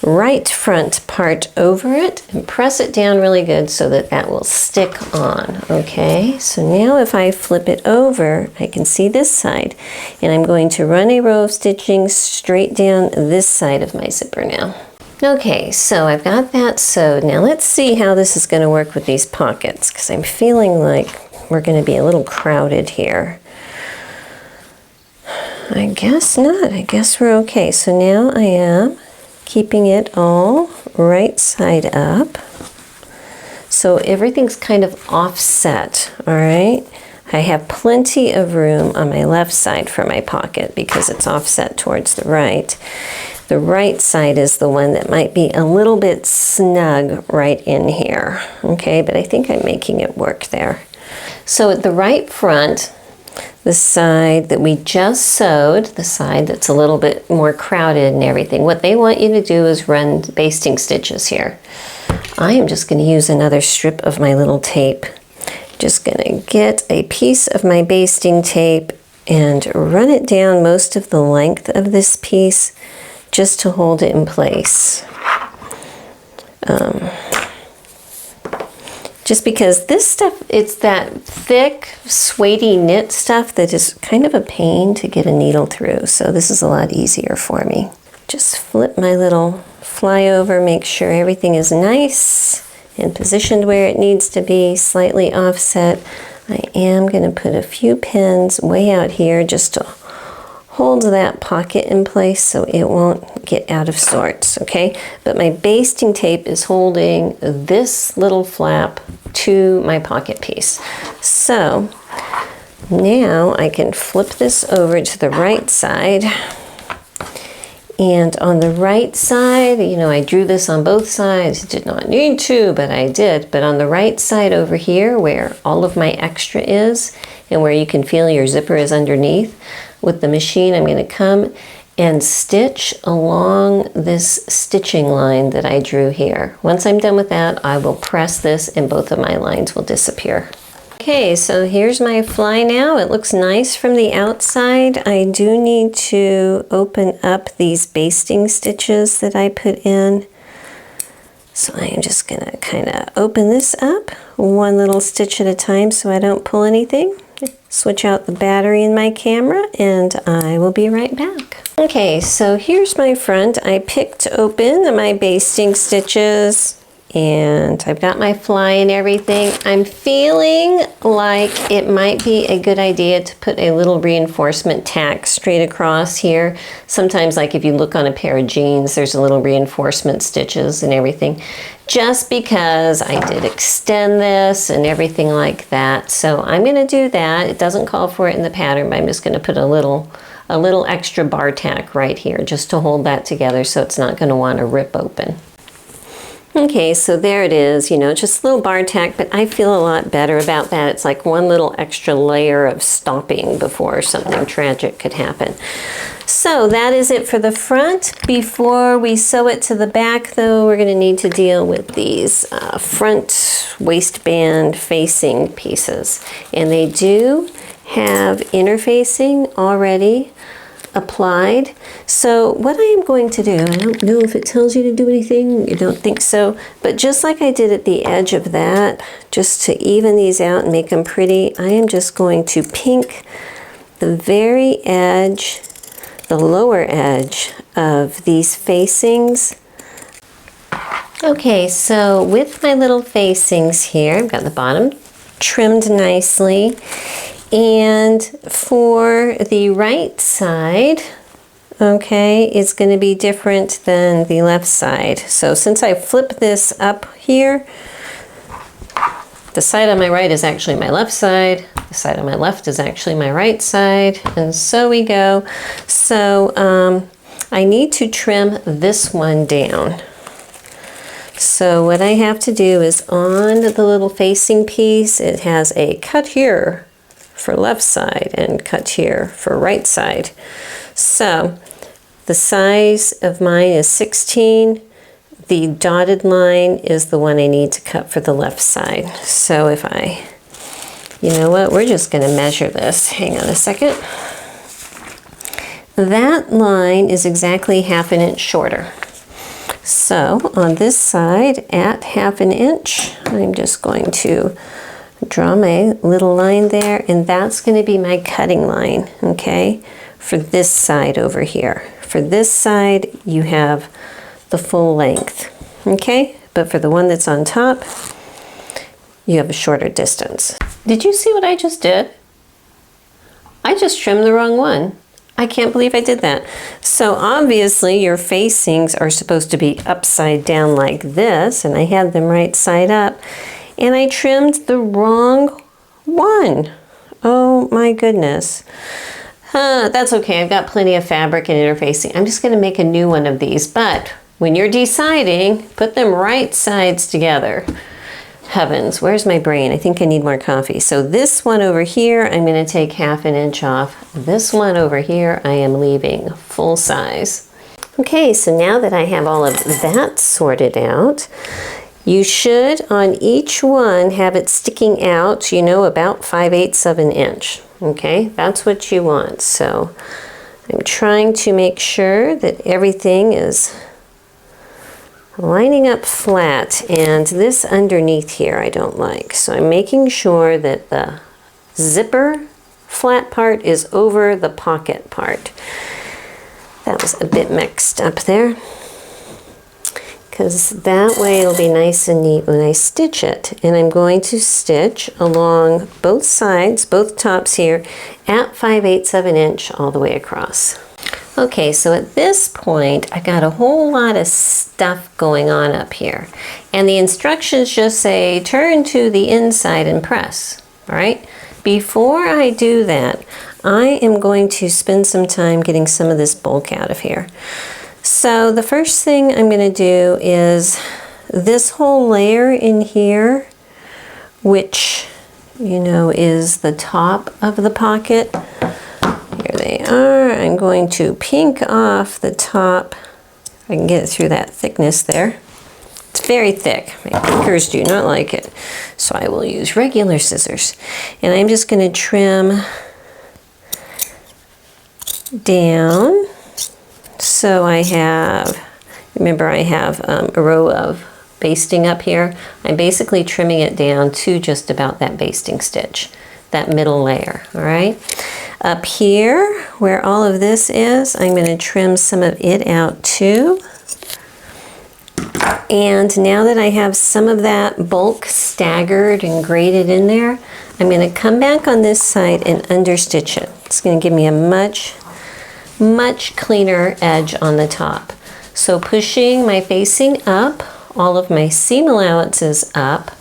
right front part over it and press it down really good so that that will stick on. Okay, so now if I flip it over, I can see this side, and I'm going to run a row of stitching straight down this side of my zipper now. Okay, so I've got that sewed. Now let's see how this is going to work with these pockets, because I'm feeling like we're going to be a little crowded here. I guess not. I guess we're okay. So now I am keeping it all right side up. So everything's kind of offset, all right? I have plenty of room on my left side for my pocket because it's offset towards the right. The right side is the one that might be a little bit snug right in here, okay? But I think I'm making it work there. So at the right front, the side that we just sewed, the side that's a little bit more crowded and everything, what they want you to do is run basting stitches here. I am just going to use another strip of my little tape. Just going to get a piece of my basting tape and run it down most of the length of this piece just to hold it in place. Just because this stuff, it's that thick, suede-y knit stuff that is kind of a pain to get a needle through. So this is a lot easier for me. Just flip my little flyover, make sure everything is nice and positioned where it needs to be, slightly offset. I am going to put a few pins way out here just to hold that pocket in place so it won't get out of sorts, okay? But my basting tape is holding this little flap to my pocket piece. So now I can flip this over to the right side. And on the right side, you know, I drew this on both sides. Did not need to, but I did. But on the right side over here, where all of my extra is, and where you can feel your zipper is underneath, with the machine, I'm going to come and stitch along this stitching line that I drew here. Once I'm done with that, I will press this and both of my lines will disappear. Okay, so here's my fly now. It looks nice from the outside. I do need to open up these basting stitches that I put in. So I am just going to kind of open this up one little stitch at a time so I don't pull anything. Switch out the battery in my camera and I will be right back. Okay, so here's my front. I picked open my basting stitches and I've got my fly and everything. I'm feeling like it might be a good idea to put a little reinforcement tack straight across here. Sometimes, like if you look on a pair of jeans, there's a little reinforcement stitches and everything. Just because I did extend this and everything like that. So I'm going to do that. It doesn't call for it in the pattern, but I'm just going to put a little extra bar tack right here just to hold that together so it's not going to want to rip open. Okay, so there it is, you know, just a little bar tack, but I feel a lot better about that. It's like one little extra layer of stopping before something tragic could happen. So that is it for the front. Before we sew it to the back, though, we're going to need to deal with these front waistband facing pieces. And they do have interfacing already applied. So what I am going to do, I don't know if it tells you to do anything, you don't think so, but just like I did at the edge of that, just to even these out and make them pretty, I am just going to pink the very edge, the lower edge of these facings. Okay, so with my little facings here, I've got the bottom trimmed nicely. And for the right side, okay, it's going to be different than the left side. So since I flip this up here, the side on my right is actually my left side, the side on my left is actually my right side, and so we go. So I need to trim this one down. So what I have to do is on the little facing piece, it has a cut here for left side and cut here for right side. So The size of mine is 16. The dotted line is the one I need to cut for the left side. So if you know what, we're just going to measure this. Hang on a second. That line is exactly 1/2 inch shorter. So on this side at 1/2 inch, I'm just going to draw my little line there, and that's going to be my cutting line, okay, for this side over here. For this side, you have the full length, okay? But for the one that's on top, you have a shorter distance. Did you see what I just did? I just trimmed the wrong one. I can't believe I did that. So obviously your facings are supposed to be upside down like this, and I had them right side up, and I trimmed the wrong one. Oh my goodness. That's okay, I've got plenty of fabric and interfacing. I'm just gonna make a new one of these, but when you're deciding, put them right sides together. Heavens, where's my brain? I think I need more coffee. So this one over here, I'm going to take 1/2 inch off. This one over here, I am leaving full size. Okay, so now that I have all of that sorted out, you should on each one have it sticking out, you know, about 5/8 of an inch. Okay, that's what you want. So I'm trying to make sure that everything is lining up flat, and this underneath here I don't like. So I'm making sure that the zipper flat part is over the pocket part. That was a bit mixed up there, because that way it'll be nice and neat when I stitch it. And I'm going to stitch along both sides, both tops here, at 5/8 of an inch all the way across. Okay, so at this point, I got a whole lot of stuff going on up here. And the instructions just say, turn to the inside and press, all right? Before I do that, I am going to spend some time getting some of this bulk out of here. So the first thing I'm gonna do is this whole layer in here, which, you know, is the top of the pocket. Here they are. I'm going to pink off the top. I can get it through that thickness there. It's very thick. My fingers do not like it. So I will use regular scissors. And I'm just going to trim down. So I have, remember I have a row of basting up here. I'm basically trimming it down to just about that basting stitch, that middle layer, all right? Up here, where all of this is, I'm going to trim some of it out too. And now that I have some of that bulk staggered and graded in there, I'm going to come back on this side and understitch it. It's going to give me a much cleaner edge on the top. So pushing my facing up, all of my seam allowances up,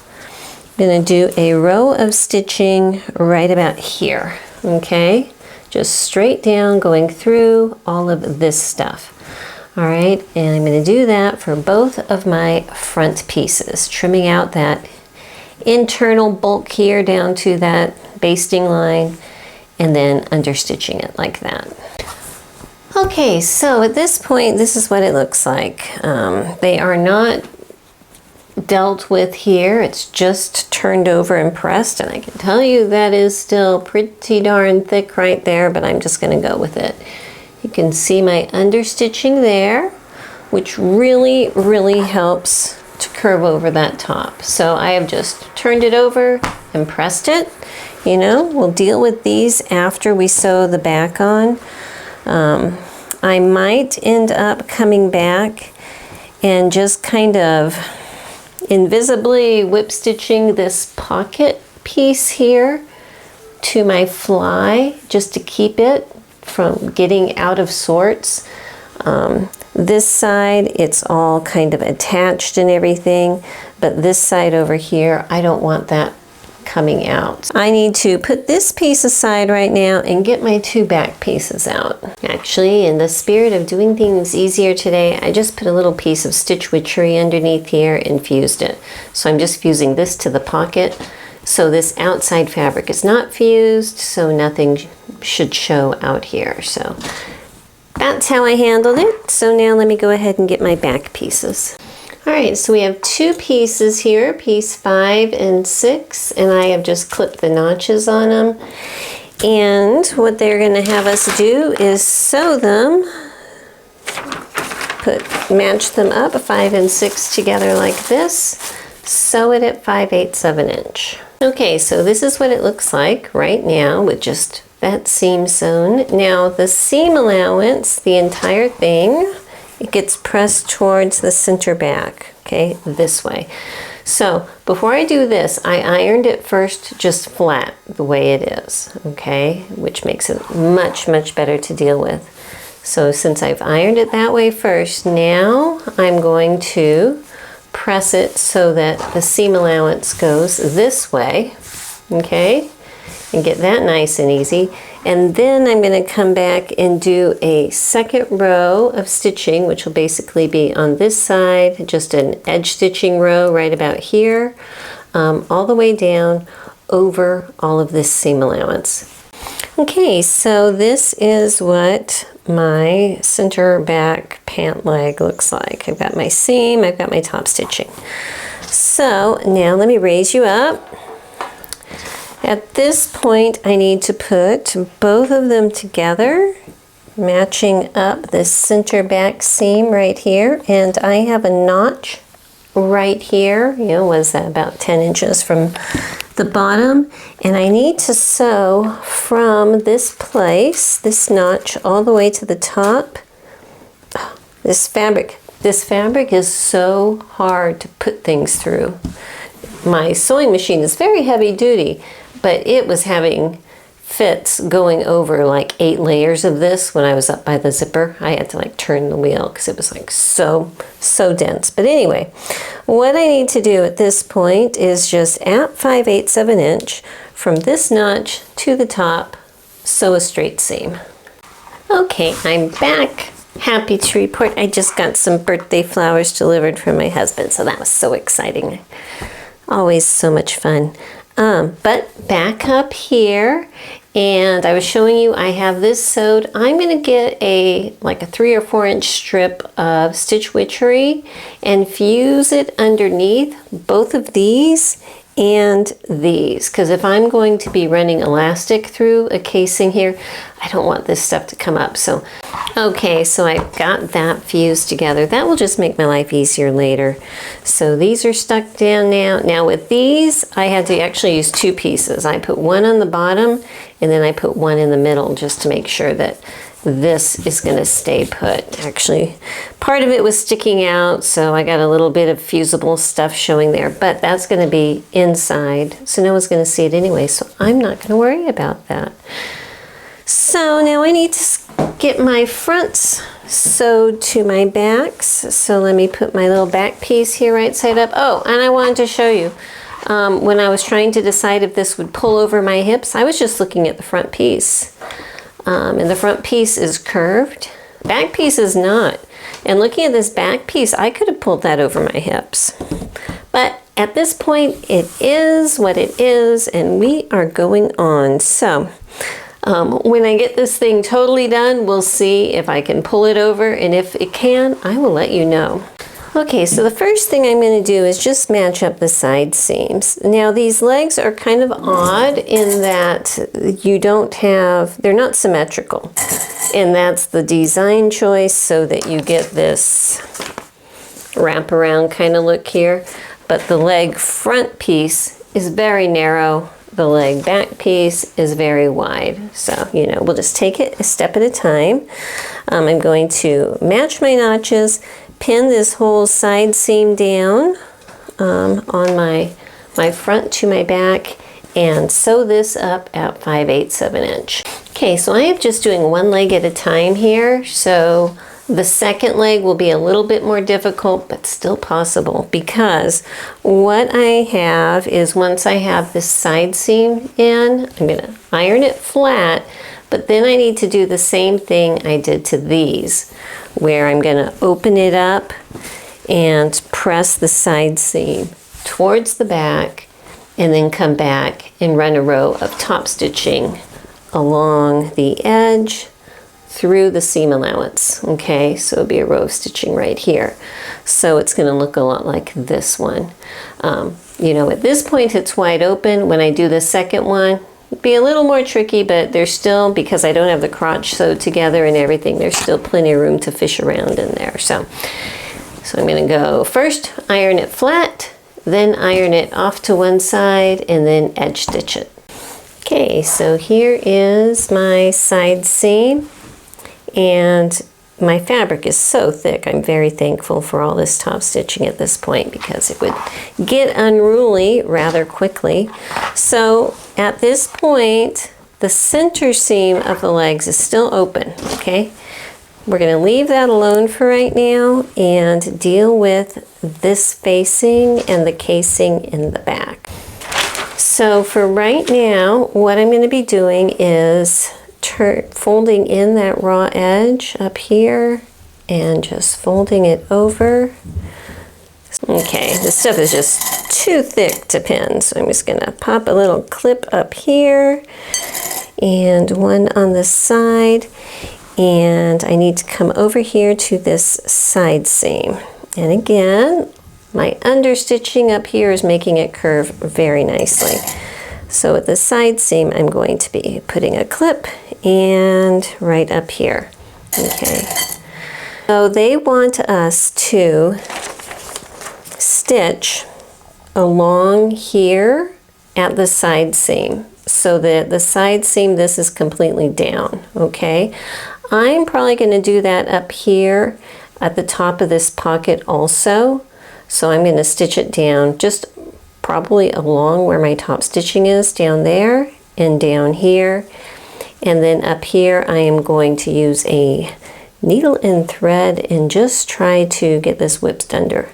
I'm going to do a row of stitching right about here, okay? Just straight down, going through all of this stuff. All right, and I'm going to do that for both of my front pieces, trimming out that internal bulk here down to that basting line, and then understitching it like that. Okay, so at this point, this is what it looks like. They are not dealt with here. It's just turned over and pressed, and I can tell you that is still pretty darn thick right there, but I'm just going to go with it. You can see my understitching there, which really helps to curve over that top. So I have just turned it over and pressed it. You know, we'll deal with these after we sew the back on. I might end up coming back and just kind of invisibly whip stitching this pocket piece here to my fly just to keep it from getting out of sorts. This side, it's all kind of attached and everything, but this side over here, I don't want that coming out. I need to put this piece aside right now and get my two back pieces out. Actually, in the spirit of doing things easier today, I just put a little piece of stitch witchery underneath here and fused it. So I'm just fusing this to the pocket. So this outside fabric is not fused, so nothing should show out here. So that's how I handled it. So now let me go ahead and get my back pieces. All right, so we have 2 pieces here, piece 5 and 6, and I have just clipped the notches on them. And what they're going to have us do is sew them, match them up 5 and 6 together like this, sew it at 5/8 of an inch. Okay, so this is what it looks like right now with just that seam sewn. Now the seam allowance, the entire thing, it gets pressed towards the center back, okay, this way. So before I do this, I ironed it first just flat the way it is, okay, which makes it much, much better to deal with. So since I've ironed it that way first, now I'm going to press it so that the seam allowance goes this way, okay, and get that nice and easy. And then I'm going to come back and do a second row of stitching, which will basically be on this side, just an edge stitching row right about here, all the way down over all of this seam allowance. Okay, so this is what my center back pant leg looks like. I've got my seam, I've got my top stitching. So now let me raise you up. At this point, I need to put both of them together, matching up this center back seam right here. And I have a notch right here, you know, was that about 10 inches from the bottom. And I need to sew from this place, this notch, all the way to the top. This fabric is so hard to put things through. My sewing machine is very heavy duty, but it was having fits going over like 8 layers of this when I was up by the zipper. I had to like turn the wheel because it was like so dense. But anyway, what I need to do at this point is just at 5/8 of an inch from this notch to the top, sew a straight seam. Okay, I'm back. Happy to report I just got some birthday flowers delivered from my husband, so that was so exciting. Always so much fun. But back up here, and I was showing you I have this sewed. I'm going to get like a 3 or 4 inch strip of stitch witchery and fuse it underneath both of these and these, because if I'm going to be running elastic through a casing here, I don't want this stuff to come up. So okay, so I've got that fused together. That will just make my life easier later. So these are stuck down now. Now with these, I had to actually use 2 pieces. I put one on the bottom and then I put one in the middle just to make sure that this is going to stay put. Actually, part of it was sticking out, so I got a little bit of fusible stuff showing there, but that's going to be inside, so no one's going to see it anyway, so I'm not going to worry about that. So now I need to get my fronts sewed to my backs, so let me put my little back piece here right side up. Oh, and I wanted to show you, when I was trying to decide if this would pull over my hips, I was just looking at the front piece. And the front piece is curved, back piece is not. And looking at this back piece, I could have pulled that over my hips. But at this point, it is what it is, and we are going on. So when I get this thing totally done, we'll see if I can pull it over, and if it can, I will let you know. Okay, so the first thing I'm going to do is just match up the side seams. Now these legs are kind of odd in that they're not symmetrical. And that's the design choice so that you get this wraparound kind of look here. But the leg front piece is very narrow. The leg back piece is very wide. So, you know, we'll just take it a step at a time. I'm going to match my notches, pin this whole side seam down on my front to my back, and sew this up at 5/8 of an inch. Okay, so I am just doing one leg at a time here, so the second leg will be a little bit more difficult, but still possible, because what I have is once I have this side seam in, I'm going to iron it flat, but then I need to do the same thing I did to these, where I'm going to open it up and press the side seam towards the back, and then come back and run a row of top stitching along the edge through the seam allowance, okay? So it'll be a row of stitching right here. So it's gonna look a lot like this one. You know, at this point it's wide open. When I do the second one, it'd be a little more tricky, but there's still, because I don't have the crotch sewed together and everything, there's still plenty of room to fish around in there. So I'm gonna go first iron it flat, then iron it off to one side, and then edge stitch it. Okay, so here is my side seam, and my fabric is so thick. I'm very thankful for all this top stitching at this point because it would get unruly rather quickly. So at this point, the center seam of the legs is still open, okay? We're gonna leave that alone for right now and deal with this facing and the casing in the back. So for right now, what I'm gonna be doing is folding in that raw edge up here and just folding it over. Okay, this stuff is just too thick to pin, so I'm just gonna pop a little clip up here and one on the side, and I need to come over here to this side seam. And again, my understitching up here is making it curve very nicely. So at the side seam, I'm going to be putting a clip and right up here, okay. So they want us to stitch along here at the side seam so that the side seam, this is completely down, okay. I'm probably gonna do that up here at the top of this pocket also. So I'm gonna stitch it down just probably along where my top stitching is, down there and down here. And then up here, I am going to use a needle and thread and just try to get this whipped under.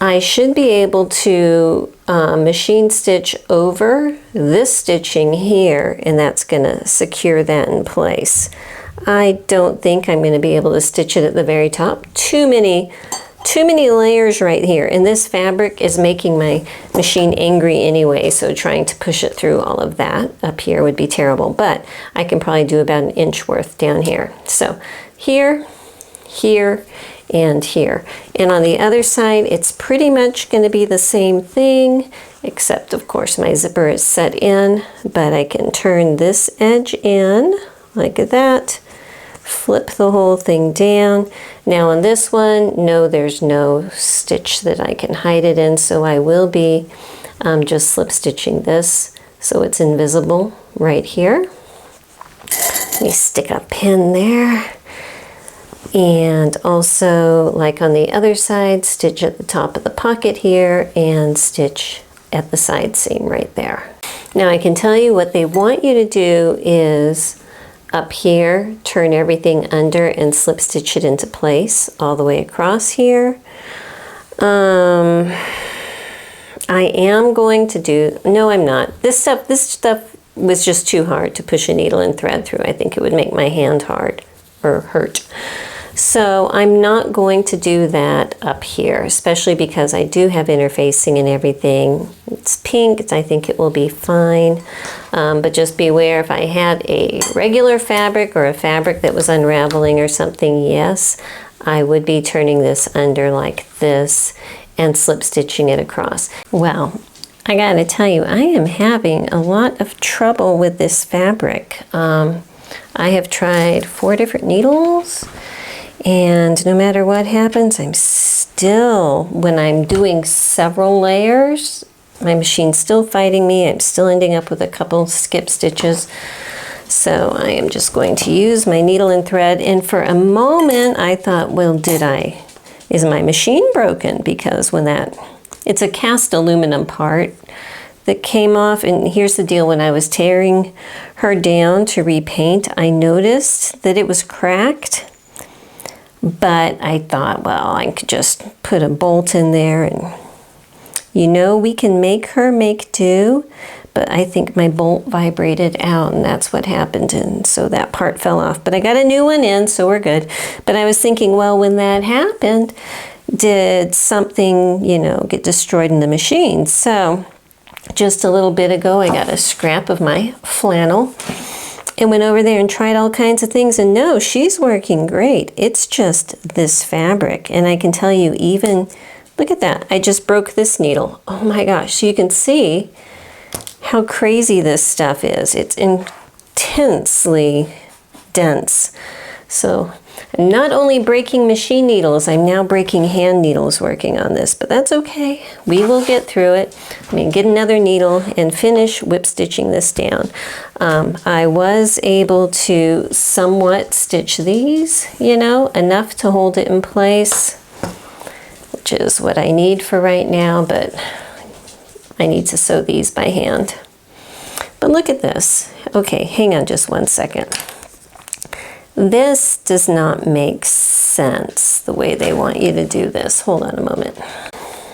I should be able to machine stitch over this stitching here, and that's gonna secure that in place. I don't think I'm gonna be able to stitch it at the very top. Too many layers right here, and this fabric is making my machine angry anyway, so trying to push it through all of that up here would be terrible, but I can probably do about an inch worth down here. So here, here, and here. And on the other side, it's pretty much going to be the same thing, except of course my zipper is set in, but I can turn this edge in like that, flip the whole thing down. Now on this one, no, there's no stitch that I can hide it in, so I will be just slip stitching this so it's invisible right here. Let me stick a pin there. And also, like on the other side, stitch at the top of the pocket here and stitch at the side seam right there. Now I can tell you what they want you to do is up here, turn everything under and slip stitch it into place all the way across here. I am going to do, no I'm not. This stuff was just too hard to push a needle and thread through. I think it would make my hand hard or hurt. So I'm not going to do that up here, especially because I do have interfacing and everything. It's pink, I think it will be fine. But just beware, if I had a regular fabric or a fabric that was unraveling or something, yes, I would be turning this under like this and slip stitching it across. Well, I gotta tell you, I am having a lot of trouble with this fabric. I have tried 4 different needles, and no matter what happens, I'm still, when I'm doing several layers, my machine's still fighting me. I'm still ending up with a couple skip stitches. So I am just going to use my needle and thread. And for a moment, I thought, well, is my machine broken? Because when it's a cast aluminum part that came off, and here's the deal, when I was tearing her down to repaint, I noticed that it was cracked. But I thought, well, I could just put a bolt in there and, you know, we can make her make do, but I think my bolt vibrated out and that's what happened, and so that part fell off. But I got a new one in, so we're good. But I was thinking, well, when that happened, did something, you know, get destroyed in the machine? So just a little bit ago, I got a scrap of my flannel and went over there and tried all kinds of things, and no, she's working great. It's just this fabric, and I can tell you, even look at that, I just broke this needle. Oh my gosh, so you can see how crazy this stuff is. It's intensely dense. So I'm not only breaking machine needles, I'm now breaking hand needles working on this, but that's okay. We will get through it. I mean, get another needle and finish whip stitching this down. I was able to somewhat stitch these, you know, enough to hold it in place, which is what I need for right now, but I need to sew these by hand. But look at this. Okay, hang on just one second. This does not make sense the way they want you to do this. Hold on a moment.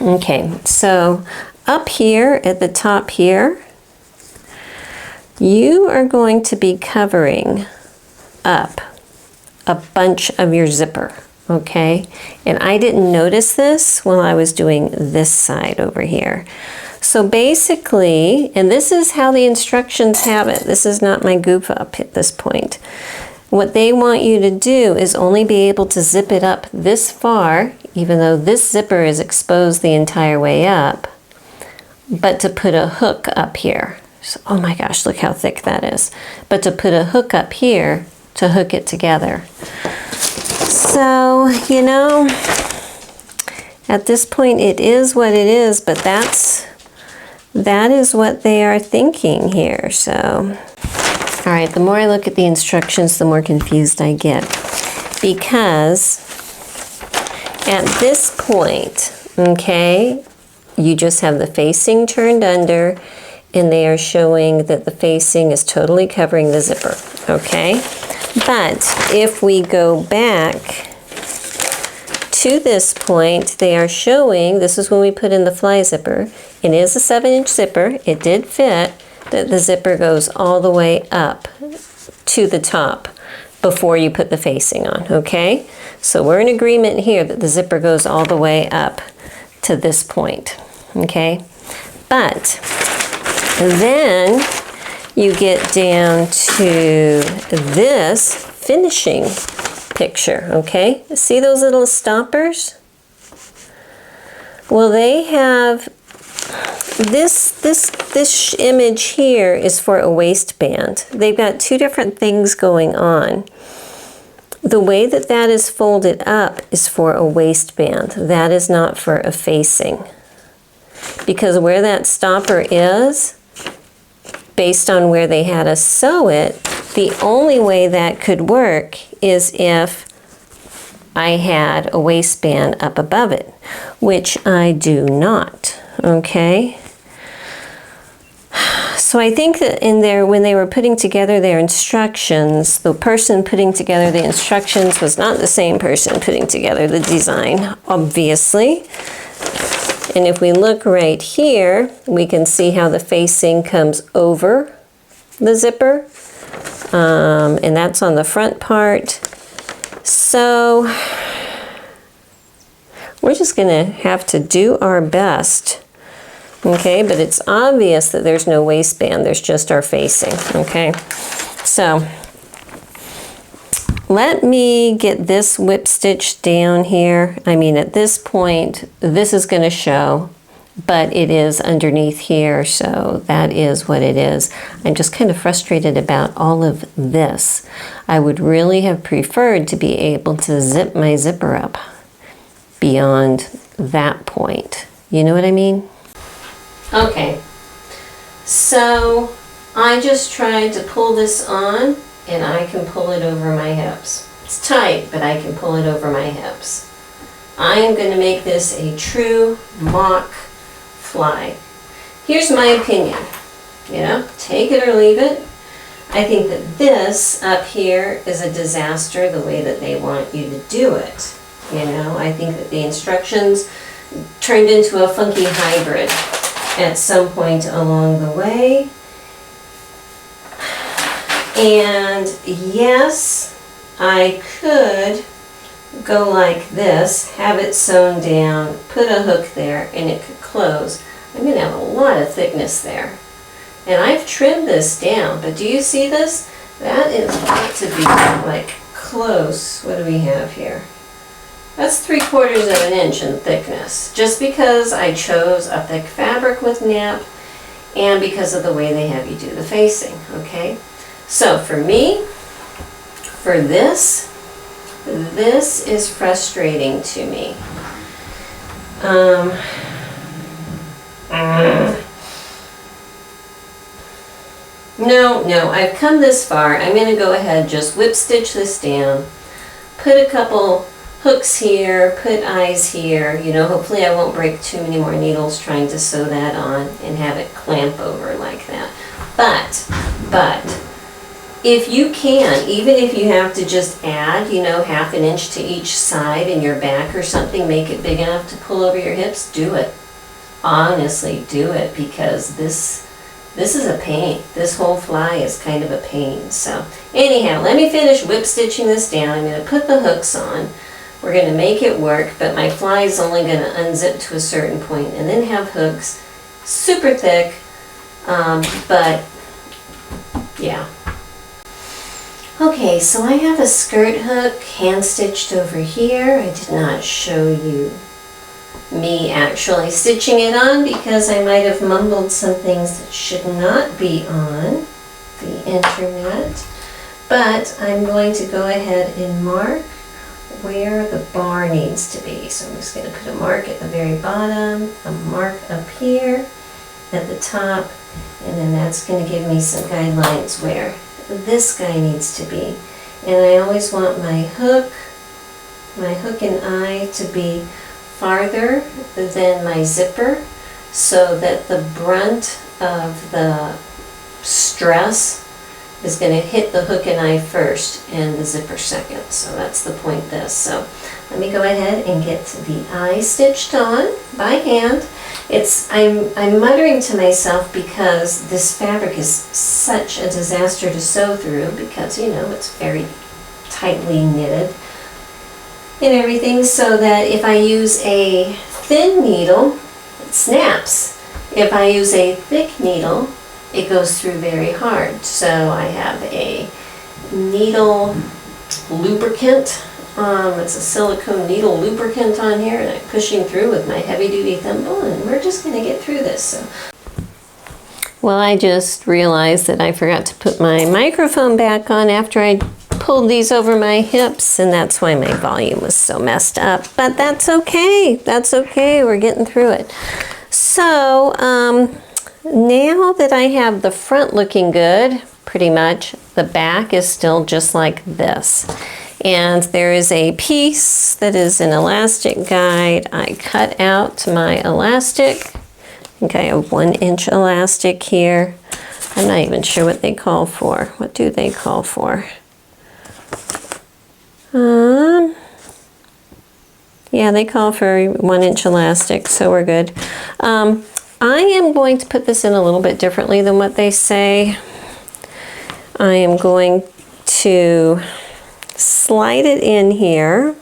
Okay, so up here at the top here, you are going to be covering up a bunch of your zipper, okay? And I didn't notice this while I was doing this side over here. So basically, and this is how the instructions have it. This is not my goof up at this point. What they want you to do is only be able to zip it up this far, even though this zipper is exposed the entire way up, but to put a hook up here. So, oh my gosh, look how thick that is. But to put a hook up here to hook it together. So, you know, at this point it is what it is, but that is what they are thinking here, so. All right, the more I look at the instructions, the more confused I get. Because at this point, okay, you just have the facing turned under, and they are showing that the facing is totally covering the zipper, okay? But if we go back to this point, they are showing, this is when we put in the fly zipper. It is a 7-inch zipper, it did fit, that the zipper goes all the way up to the top before you put the facing on, okay? So we're in agreement here that the zipper goes all the way up to this point, okay? But then you get down to this finishing picture, okay? See those little stoppers? Well, they have this image here is for a waistband. They've got two different things going on. The way that that is folded up is for a waistband. That is not for a facing. Because where that stopper is, based on where they had us sew it, the only way that could work is if I had a waistband up above it, which I do not, okay? So I think that in there, when they were putting together their instructions, the person putting together the instructions was not the same person putting together the design, obviously. And if we look right here, we can see how the facing comes over the zipper, and that's on the front part. So we're just gonna have to do our best, okay? But it's obvious that there's no waistband, there's just our facing, okay? So let me get this whip stitch down here. I mean, at this point, this is gonna show, but it is underneath here, so that is what it is. I'm just kind of frustrated about all of this. I would really have preferred to be able to zip my zipper up beyond that point. You know what I mean? Okay, so I just tried to pull this on, and I can pull it over my hips. It's tight, but I can pull it over my hips. I am going to make this a true mock fly. Here's my opinion, you know, take it or leave it. I think that this up here is a disaster the way that they want you to do it. You know, I think that the instructions turned into a funky hybrid at some point along the way. And yes, I could go like this, have it sewn down, put a hook there, and it could close. I'm going to have a lot of thickness there. And I've trimmed this down, but do you see this? That is got to be like close. What do we have here? That's 3/4 of an inch in thickness, just because I chose a thick fabric with nap and because of the way they have you do the facing, okay? So for me, for this is frustrating to me. No, I've come this far. I'm gonna go ahead, just whip stitch this down, put a couple hooks here, put eyes here, you know, hopefully I won't break too many more needles trying to sew that on and have it clamp over like that. But, if you can, even if you have to just add, you know, 1/2 inch to each side in your back or something, make it big enough to pull over your hips, do it. Honestly, do it, because this is a pain. This whole fly is kind of a pain. So anyhow, let me finish whip stitching this down. I'm going to put the hooks on. We're going to make it work, but my fly is only going to unzip to a certain point and then have hooks super thick, but yeah. Okay, so I have a skirt hook hand stitched over here. I did not show you me actually stitching it on because I might have mumbled some things that should not be on the internet. But I'm going to go ahead and mark where the bar needs to be. So I'm just going to put a mark at the very bottom, a mark up here at the top, and then that's going to give me some guidelines where this guy needs to be. And I always want my hook and eye to be farther than my zipper so that the brunt of the stress is going to hit the hook and eye first and the zipper second. So that's the point of this. So let me go ahead and get the eye stitched on by hand. I'm muttering to myself because this fabric is such a disaster to sew through because, you know, it's very tightly knitted and everything, so that if I use a thin needle, it snaps. If I use a thick needle, it goes through very hard. So I have a needle lubricant. It's a silicone needle lubricant on here, and I'm pushing through with my heavy-duty thimble, and we're just going to get through this. So. Well, I just realized that I forgot to put my microphone back on after I pulled these over my hips, and that's why my volume was so messed up. But that's okay. That's okay. We're getting through it. So now that I have the front looking good, pretty much, the back is still just like this. And there is a piece that is an elastic guide. I cut out my elastic. I think I have 1 inch elastic here. I'm not even sure what they call for. What do they call for? Yeah, they call for 1 inch elastic, so we're good. I am going to put this in a little bit differently than what they say. I am going to slide it in here.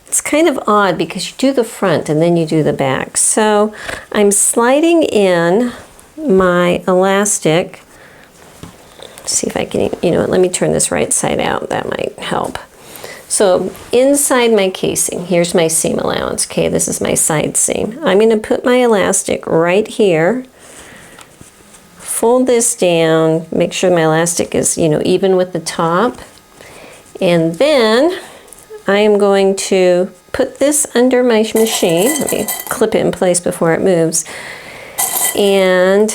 It's kind of odd because you do the front and then you do the back. So I'm sliding in my elastic. See if I can, you know, let me turn this right side out. That might help. So inside my casing, here's my seam allowance. Okay, this is my side seam. I'm going to put my elastic right here. Fold this down, make sure my elastic is, you know, even with the top. And then I am going to put this under my machine. Let me clip it in place before it moves. And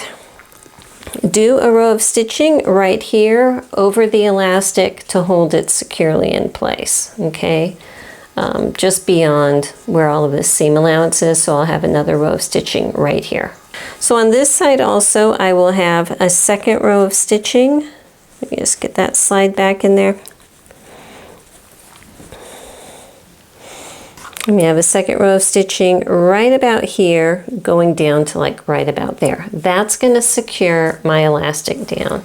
do a row of stitching right here over the elastic to hold it securely in place, okay? Just beyond where all of this seam allowance is, so I'll have another row of stitching right here. So on this side also, I will have a second row of stitching. Let me just get that slide back in there. And we have a second row of stitching right about here, going down to like right about there. That's going to secure my elastic down.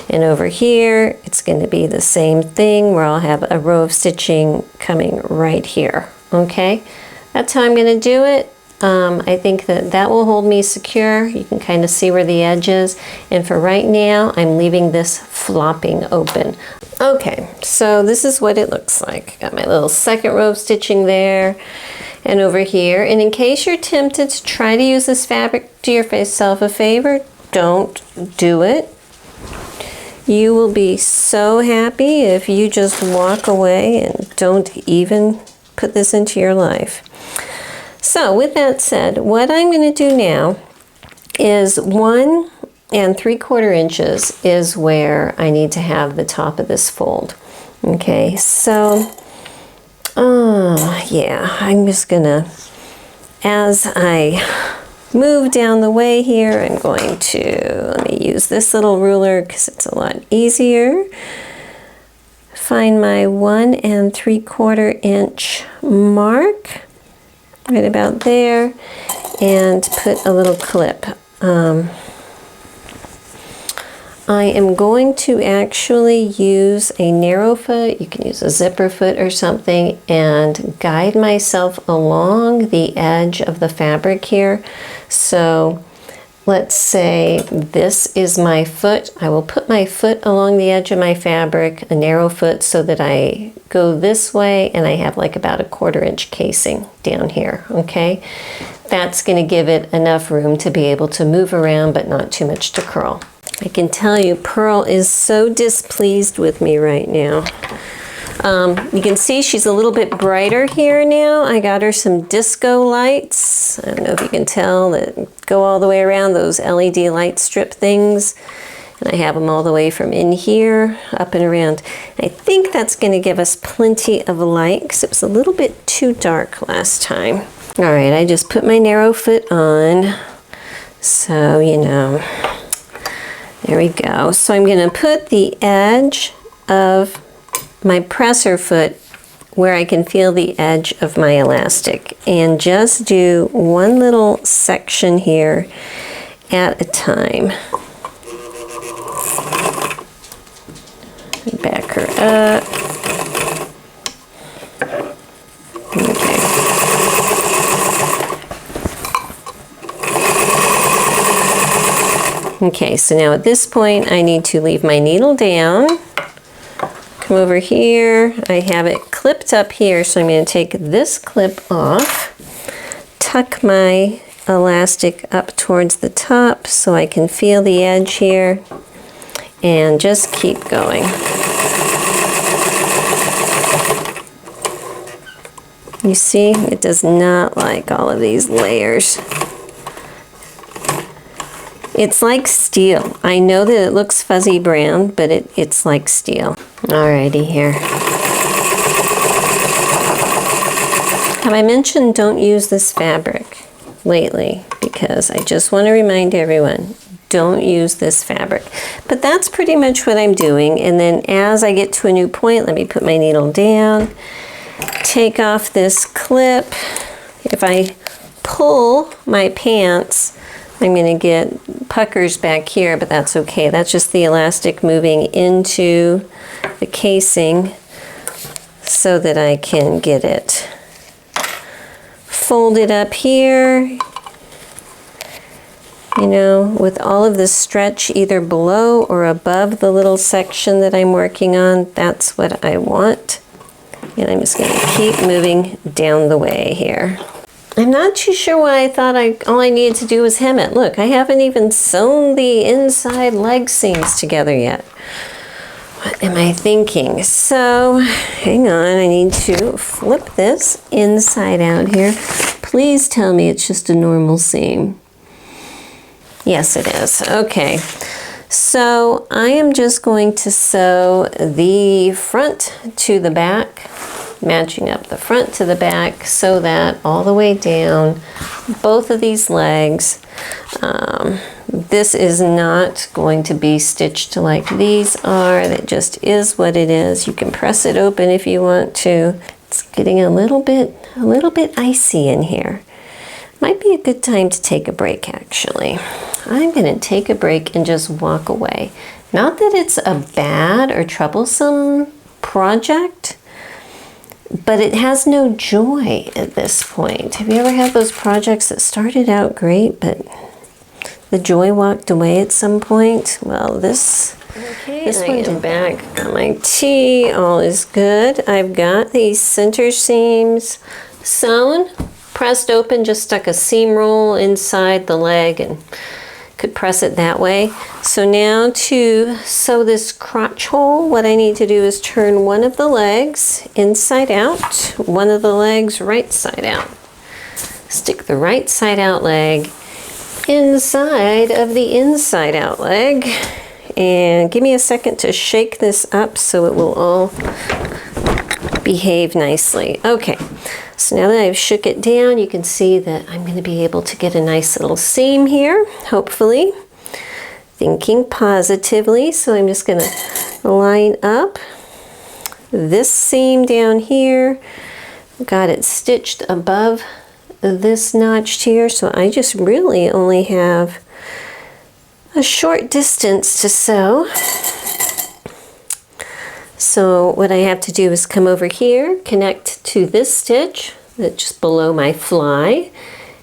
And over here, it's going to be the same thing where I'll have a row of stitching coming right here. Okay, that's how I'm going to do it. I think that that will hold me secure. You can kind of see where the edge is. And for right now, I'm leaving this flopping open. Okay, so this is what it looks like. Got my little second row of stitching there and over here. And in case you're tempted to try to use this fabric, do yourself a favor. Don't do it. You will be so happy if you just walk away and don't even put this into your life. So with that said, what I'm going to do now is 1 3/4 inches is where I need to have the top of this fold. Okay, so yeah, I'm just gonna, as I move down the way here, I'm going to, let me use this little ruler because it's a lot easier. Find my 1 3/4 inch mark right about there and put a little clip. I am going to actually use a narrow foot, you can use a zipper foot or something, and guide myself along the edge of the fabric here. So let's say this is my foot. I will put my foot along the edge of my fabric, a narrow foot, so that I go this way and I have like about a 1/4 inch casing down here, okay? That's going to give it enough room to be able to move around but not too much to curl. I can tell you Pearl is so displeased with me right now. You can see she's a little bit brighter here now. I got her some disco lights. I don't know if you can tell, that go all the way around, those LED light strip things. And I have them all the way from in here up and around. I think that's going to give us plenty of light because it was a little bit too dark last time. All right, I just put my narrow foot on. So, you know, there we go. So I'm going to put the edge of my presser foot where I can feel the edge of my elastic and just do one little section here at a time. Back her up. Okay. Okay, so now at this point I need to leave my needle down. Come over here. I have it clipped up here, so I'm going to take this clip off, tuck my elastic up towards the top so I can feel the edge here, and just keep going. You see, it does not like all of these layers. It's like steel. I know that it looks fuzzy brown, but it's like steel. Alrighty here. Have I mentioned don't use this fabric lately? Because I just want to remind everyone, don't use this fabric. But that's pretty much what I'm doing. And then as I get to a new point, let me put my needle down, take off this clip. If I pull my pants, I'm going to get puckers back here, but that's okay. That's just the elastic moving into the casing so that I can get it folded up here, you know, with all of this stretch either below or above the little section that I'm working on. That's what I want. And I'm just going to keep moving down the way here. I'm not too sure why I thought all I needed to do was hem it. Look, I haven't even sewn the inside leg seams together yet. What am I thinking? So, hang on, I need to flip this inside out here. Please tell me it's just a normal seam. Yes, it is. Okay. So, I am just going to sew the front to the back, matching up the front to the back so that all the way down both of these legs, this is not going to be stitched like these are. That just is what it is. You can press it open if you want to. It's getting a little bit icy in here. Might be a good time to take a break, actually. I'm going to take a break and just walk away. Not that it's a bad or troublesome project. but it has no joy at this point. Have you ever had those projects that started out great, but the joy walked away at some point? Well, this one did. Back, got my tea, all is good. I've got these center seams sewn, pressed open, just stuck a seam roll inside the leg and could press it that way. So now to sew this crotch hole, what I need to do is turn one of the legs inside out, one of the legs right side out. Stick the right side out leg inside of the inside out leg, and give me a second to shake this up so it will all behave nicely. Okay, so now that I've shook it down, you can see that I'm going to be able to get a nice little seam here, hopefully. Thinking positively, so I'm just going to line up this seam down here. Got it stitched above this notch here, so I just really only have a short distance to sew. So what I have to do is come over here, connect to this stitch that's just below my fly,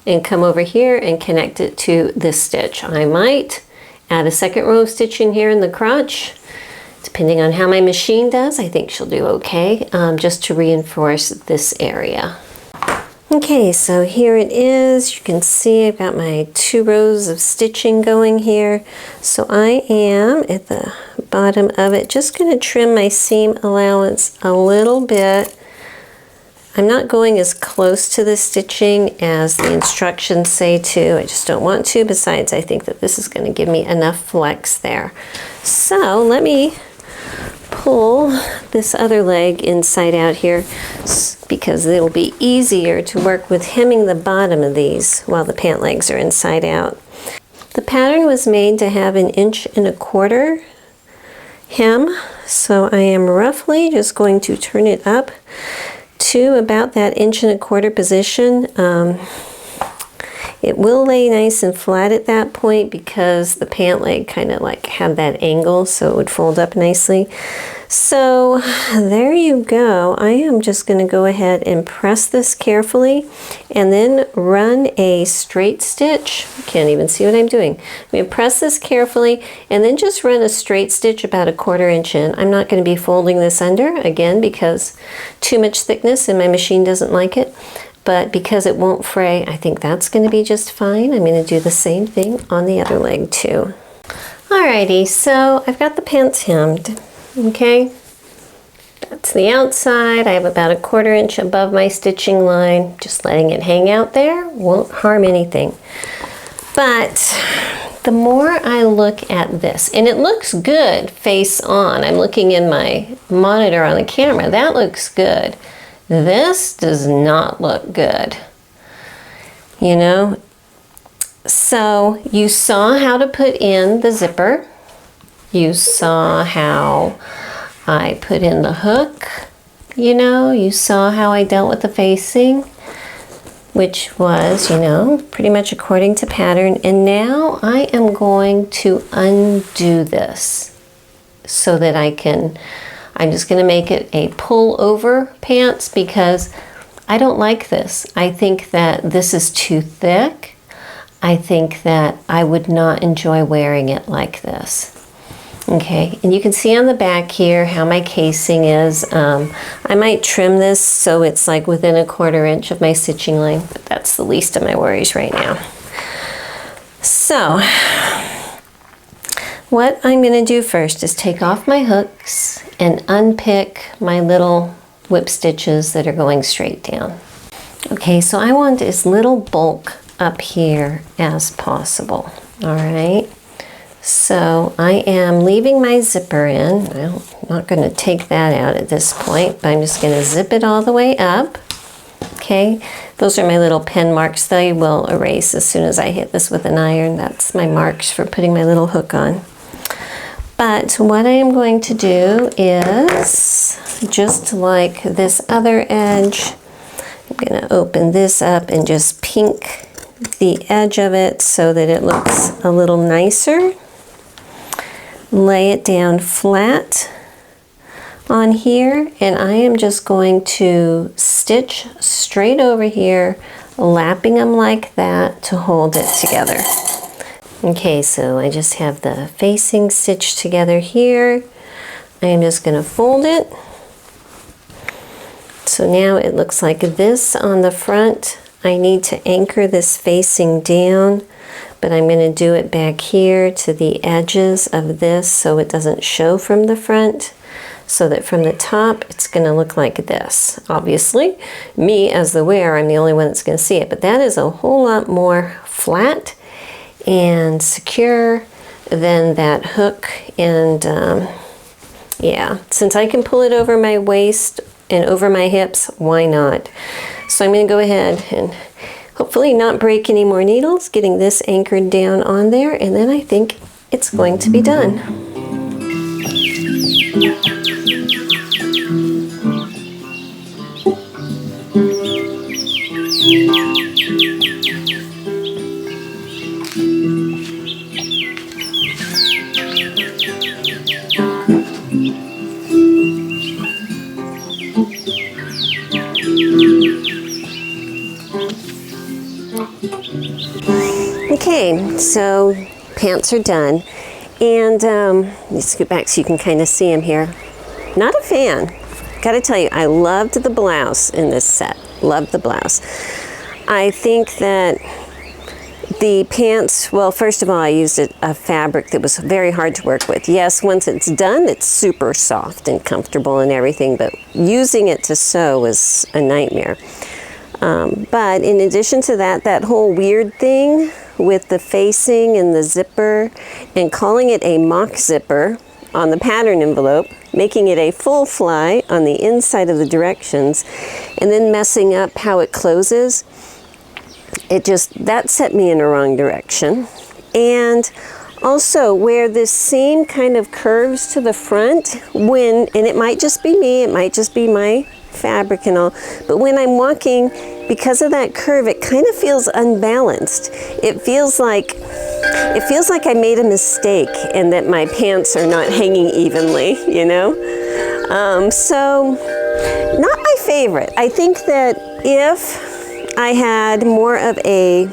and come over here and connect it to this stitch. I might add a second row of stitch in here in the crotch, depending on how my machine does. I think she'll do okay, just to reinforce this area. Okay, so here it is. You can see I've got my 2 rows of stitching going here. So I am at the bottom of it just going to trim my seam allowance a little bit. I'm not going as close to the stitching as the instructions say to. I just don't want to. Besides, I think that this is going to give me enough flex there. So let me pull this other leg inside out here, because it'll be easier to work with hemming the bottom of these while the pant legs are inside out. The pattern was made to have 1¼ inch hem, so I am roughly just going to turn it up to about that 1¼ inch position. It will lay nice and flat at that point because the pant leg kind of like had that angle, so it would fold up nicely. So there you go. I am just going to go ahead and press this carefully and then run a straight stitch. Can't even see what I'm doing. I'm going to press this carefully and then just run a straight stitch about 1/4 inch in. I'm not going to be folding this under, again, because too much thickness and my machine doesn't like it. But because it won't fray, I think that's going to be just fine. I'm going to do the same thing on the other leg too. Alrighty, so I've got the pants hemmed, okay? That's the outside. I have about 1/4 inch above my stitching line. Just letting it hang out there won't harm anything. But the more I look at this, and it looks good face on. I'm looking in my monitor on the camera. That looks good. This does not look good, you know? So you saw how to put in the zipper. You saw how I put in the hook, you know? You saw how I dealt with the facing, which was, you know, pretty much according to pattern. And now I am going to undo this so that I'm just going to make it a pull over pants because I don't like this. I think that this is too thick. I think that I would not enjoy wearing it like this. Okay, and you can see on the back here how my casing is. I might trim this so it's like within 1/4 inch of my stitching line, but that's the least of my worries right now. So what I'm going to do first is take off my hooks and unpick my little whip stitches that are going straight down. Okay, so I want as little bulk up here as possible. All right, so I am leaving my zipper in. Well, I'm not going to take that out at this point, but I'm just going to zip it all the way up. Okay, those are my little pen marks. They will erase as soon as I hit this with an iron. That's my marks for putting my little hook on. But what I am going to do is, just like this other edge, I'm going to open this up and just pink the edge of it so that it looks a little nicer. Lay it down flat on here, and I am just going to stitch straight over here, lapping them like that to hold it together. Okay, so I just have the facing stitched together here. I am just going to fold it. So now it looks like this on the front. I need to anchor this facing down, but I'm going to do it back here to the edges of this so it doesn't show from the front, so that from the top it's going to look like this. Obviously, me as the wearer, I'm the only one that's going to see it, but that is a whole lot more flat and secure than that hook. And yeah, since I can pull it over my waist and over my hips, why not? So I'm going to go ahead and hopefully not break any more needles, getting this anchored down on there, and then I think it's going to be done. Okay, so pants are done, and let's get back so you can kind of see them here. Not a fan. Gotta tell you, I loved the blouse in this set. Loved the blouse. I think that the pants, well, first of all, I used a fabric that was very hard to work with. Yes, once it's done, it's super soft and comfortable and everything, but using it to sew was a nightmare. But in addition to that, that whole weird thing with the facing and the zipper and calling it a mock zipper on the pattern envelope, making it a full fly on the inside of the directions, and then messing up how it closes, that set me in a wrong direction. And also where this seam kind of curves to the front and it might just be me, it might just be my fabric and all, but when I'm walking, because of that curve, it kind of feels unbalanced. It feels like I made a mistake and that my pants are not hanging evenly, you know? So not my favorite. I think that if I had more of a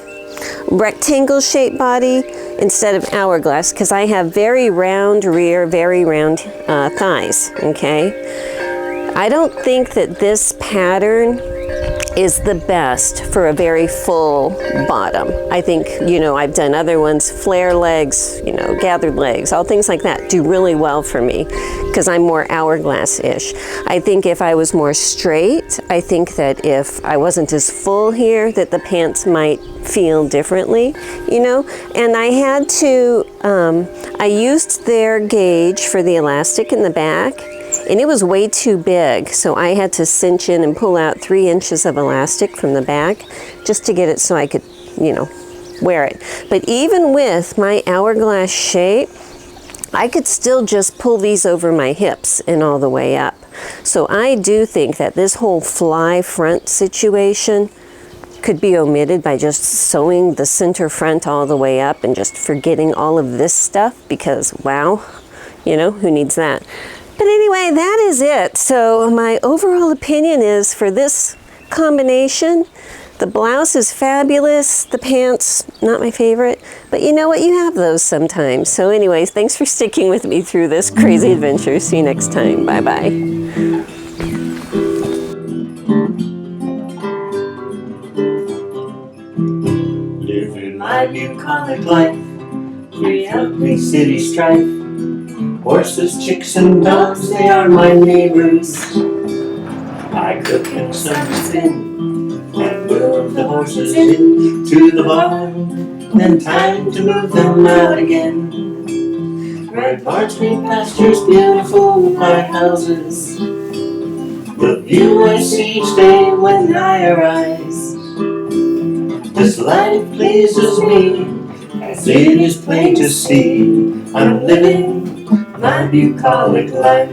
rectangle shaped body instead of hourglass, because I have very round rear, very round thighs, okay? I don't think that this pattern is the best for a very full bottom. I think, you know, I've done other ones, flare legs, you know, gathered legs, all things like that do really well for me because I'm more hourglass-ish. I think if I was more straight, I think that if I wasn't as full here, that the pants might feel differently, you know? And I had to, I used their gauge for the elastic in the back, and it was way too big, so I had to cinch in and pull out 3 inches of elastic from the back just to get it so I could, you know, wear it. But even with my hourglass shape, I could still just pull these over my hips and all the way up. So I do think that this whole fly front situation could be omitted by just sewing the center front all the way up and just forgetting all of this stuff because, wow, you know, who needs that? But anyway, that is it. So my overall opinion is for this combination, the blouse is fabulous, the pants, not my favorite, but you know what, you have those sometimes. So anyways, thanks for sticking with me through this crazy adventure. See you next time. Bye-bye. Living my bucolic life, free healthy city strife. Horses, chicks, and dogs, they are my neighbors. I cook and spin and move the horses into the barn. Then time to move them out again. Red parts, green pastures, beautiful white houses. The view I see each day when I arise. This life pleases me, as it is plain to see. I'm living my bucolic life.